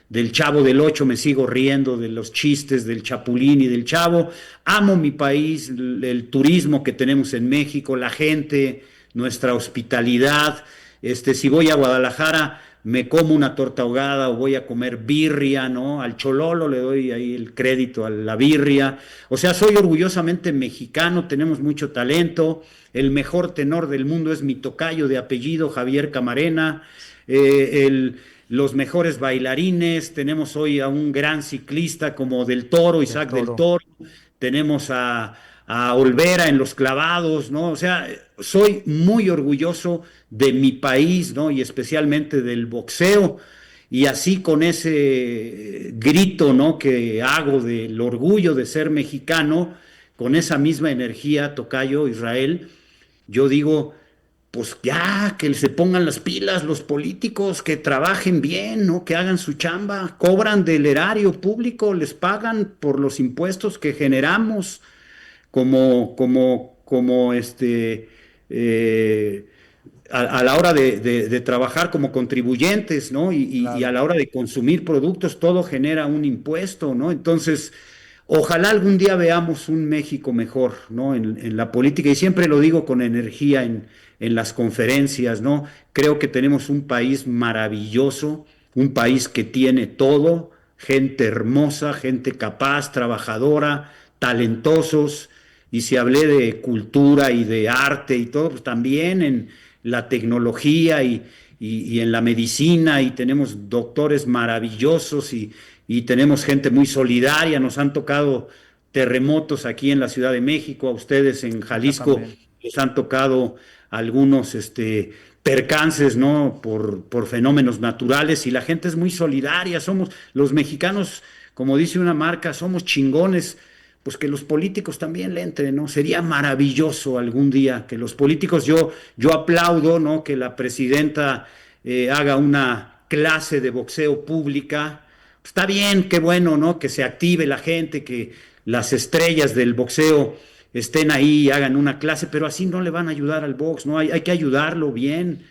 del Chavo del Ocho, me sigo riendo de los chistes del Chapulín y del Chavo, amo mi país, el turismo que tenemos en México, la gente, nuestra hospitalidad, si voy a Guadalajara me como una torta ahogada o voy a comer birria, ¿no? Al chololo le doy ahí el crédito a la birria. O sea, soy orgullosamente mexicano, tenemos mucho talento. El mejor tenor del mundo es mi tocayo de apellido, Javier Camarena. Los mejores bailarines, tenemos hoy a un gran ciclista como Del Toro, Del Isaac Del Toro. Toro, tenemos a Olvera en los clavados, ¿no? O sea, soy muy orgulloso de mi país, ¿no? Y especialmente del boxeo. Y así con ese grito, ¿no? Que hago del orgullo de ser mexicano, con esa misma energía, tocayo Israel, yo digo, pues ya, que se pongan las pilas los políticos, que trabajen bien, ¿no? Que hagan su chamba, cobran del erario público, les pagan por los impuestos que generamos como eh, a la hora de trabajar como contribuyentes, ¿no? Y a Claro. la hora de consumir productos, todo genera un impuesto, ¿no? Entonces, ojalá algún día veamos un México mejor, ¿no? En la política, y siempre lo digo con energía en las conferencias, ¿no? Creo que tenemos un país maravilloso, un país que tiene todo, gente hermosa, gente capaz, trabajadora, talentosos, y si hablé de cultura y de arte y todo, pues también en la tecnología y en la medicina, y tenemos doctores maravillosos y tenemos gente muy solidaria. Nos han tocado terremotos aquí en la Ciudad de México, a ustedes en Acá Jalisco también. les han tocado algunos percances, ¿no? Por fenómenos naturales, y la gente es muy solidaria. Somos los mexicanos, como dice una marca, somos chingones. Pues que los políticos también le entren, ¿no? Sería maravilloso algún día que los políticos, yo aplaudo, ¿no? Que la presidenta haga una clase de boxeo pública. Está bien, qué bueno, ¿no? Que se active la gente, que las estrellas del boxeo estén ahí y hagan una clase, pero así no le van a ayudar al box, ¿no? Hay que ayudarlo bien,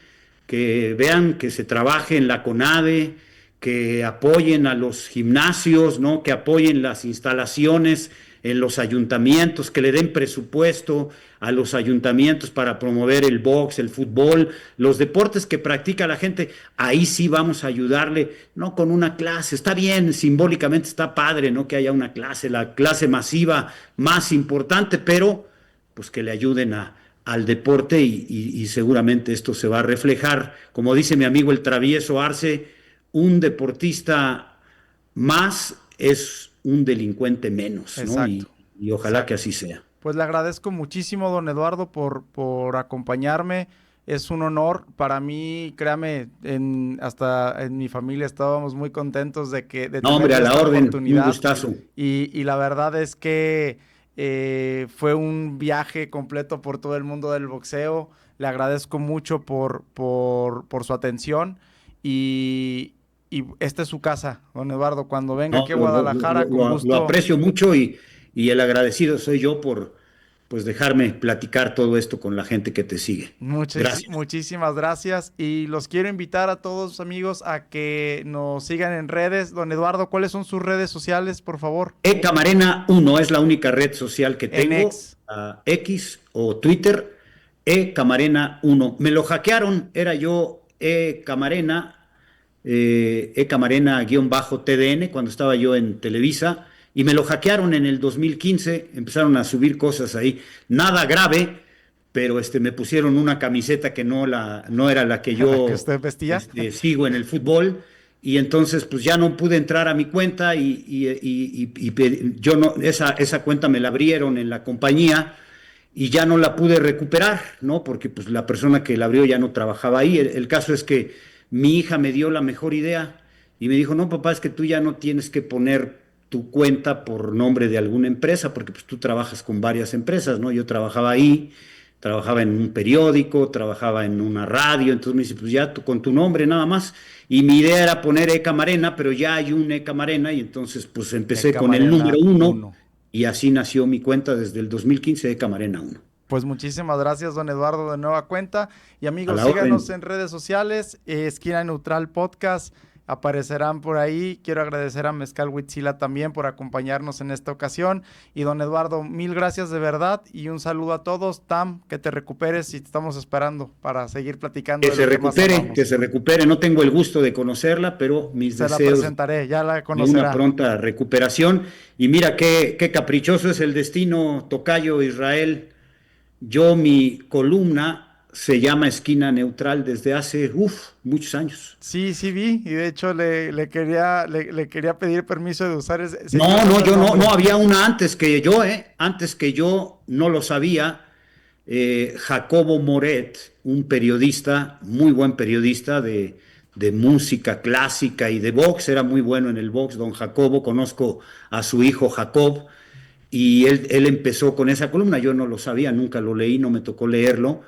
que vean que se trabaje en la CONADE, que apoyen a los gimnasios, ¿no? Que apoyen las instalaciones en los ayuntamientos, que le den presupuesto a los ayuntamientos para promover el box, el fútbol, los deportes que practica la gente. Ahí sí vamos a ayudarle, no con una clase. Está bien, simbólicamente está padre, ¿no? Que haya una clase, la clase masiva más importante, pero pues que le ayuden al deporte, y seguramente esto se va a reflejar. Como dice mi amigo el travieso Arce, un deportista más es un delincuente menos, ¿no? Exacto, Y ojalá que exacto. así sea. Pues le agradezco muchísimo, don Eduardo, por acompañarme. Es un honor para mí, créame, hasta en mi familia estábamos muy contentos de No, tener hombre, a la esta orden, un oportunidad. gustazo. Y la verdad es que fue un viaje completo por todo el mundo del boxeo. Le agradezco mucho por su atención. Y, y esta es su casa, don Eduardo. Cuando venga No, aquí a Guadalajara, con lo gusto. aprecio mucho, y el agradecido soy yo por pues dejarme platicar todo esto con la gente que te sigue. Gracias. Muchísimas gracias y los quiero invitar a todos amigos a que nos sigan en redes. Don Eduardo, ¿cuáles son sus redes sociales, por favor? Camarena 1 es la única red social que En tengo, X. X o Twitter. Camarena 1. Me lo hackearon, era yo Camarena, Camarena-TDN, cuando estaba yo en Televisa, y me lo hackearon en el 2015. Empezaron a subir cosas ahí, nada grave, pero me pusieron una camiseta que no era la que La que yo usted vestía. sigo en el fútbol, y entonces pues ya no pude entrar a mi cuenta, yo no, esa cuenta me la abrieron en la compañía, y ya no la pude recuperar, ¿no? Porque pues la persona que la abrió ya no trabajaba ahí. El caso es que mi hija me dio la mejor idea y me dijo, no, papá, es que tú ya no tienes que poner tu cuenta por nombre de alguna empresa, porque pues tú trabajas con varias empresas, ¿no? Yo trabajaba ahí, trabajaba en un periódico, trabajaba en una radio. Entonces me dice, pues ya con tu nombre nada más. Y mi idea era poner Camarena, pero ya hay un Camarena, y entonces pues empecé con el número Camarena uno, uno. y así nació mi cuenta desde el 2015 de Camarena 1. Pues muchísimas gracias, don Eduardo, de nueva cuenta. Y A amigos, la síganos orden. en redes sociales, Esquina Neutral Podcast, aparecerán por ahí. Quiero agradecer a Mezcal Huitzila también por acompañarnos en esta ocasión. Y don Eduardo, mil gracias de verdad y un saludo a todos. Tam, que te recuperes y te estamos esperando para seguir platicando de lo que más Que amamos. se recupere. No tengo el gusto de conocerla, pero mis Se la deseos presentaré, ya la de una conocerá. pronta recuperación. Y mira qué caprichoso es el destino, tocayo Israel. Yo, mi columna se llama Esquina Neutral desde hace, muchos años. Sí, sí vi, y de hecho le quería pedir permiso de usar seguir No, no, usando el yo no, nombre. no, había una antes que yo no lo sabía. Jacobo Moret, un periodista, muy buen periodista de música clásica y de box, era muy bueno en el box, don Jacobo, conozco a su hijo Jacob, y él empezó con esa columna, yo no lo sabía, nunca lo leí, no me tocó leerlo,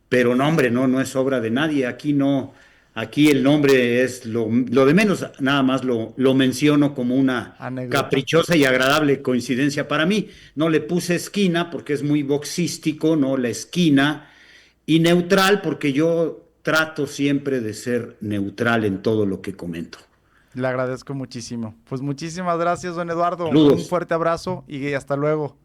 pero no, hombre, no, no es obra de nadie, aquí no, aquí el nombre es lo de menos, nada más lo menciono como una Anécdota. caprichosa y agradable coincidencia para mí. No le puse esquina porque es muy boxístico, ¿no? La esquina, y neutral porque yo trato siempre de ser neutral en todo lo que comento. Le agradezco muchísimo. Pues muchísimas gracias, don Eduardo. Un Saludos. fuerte abrazo y hasta luego.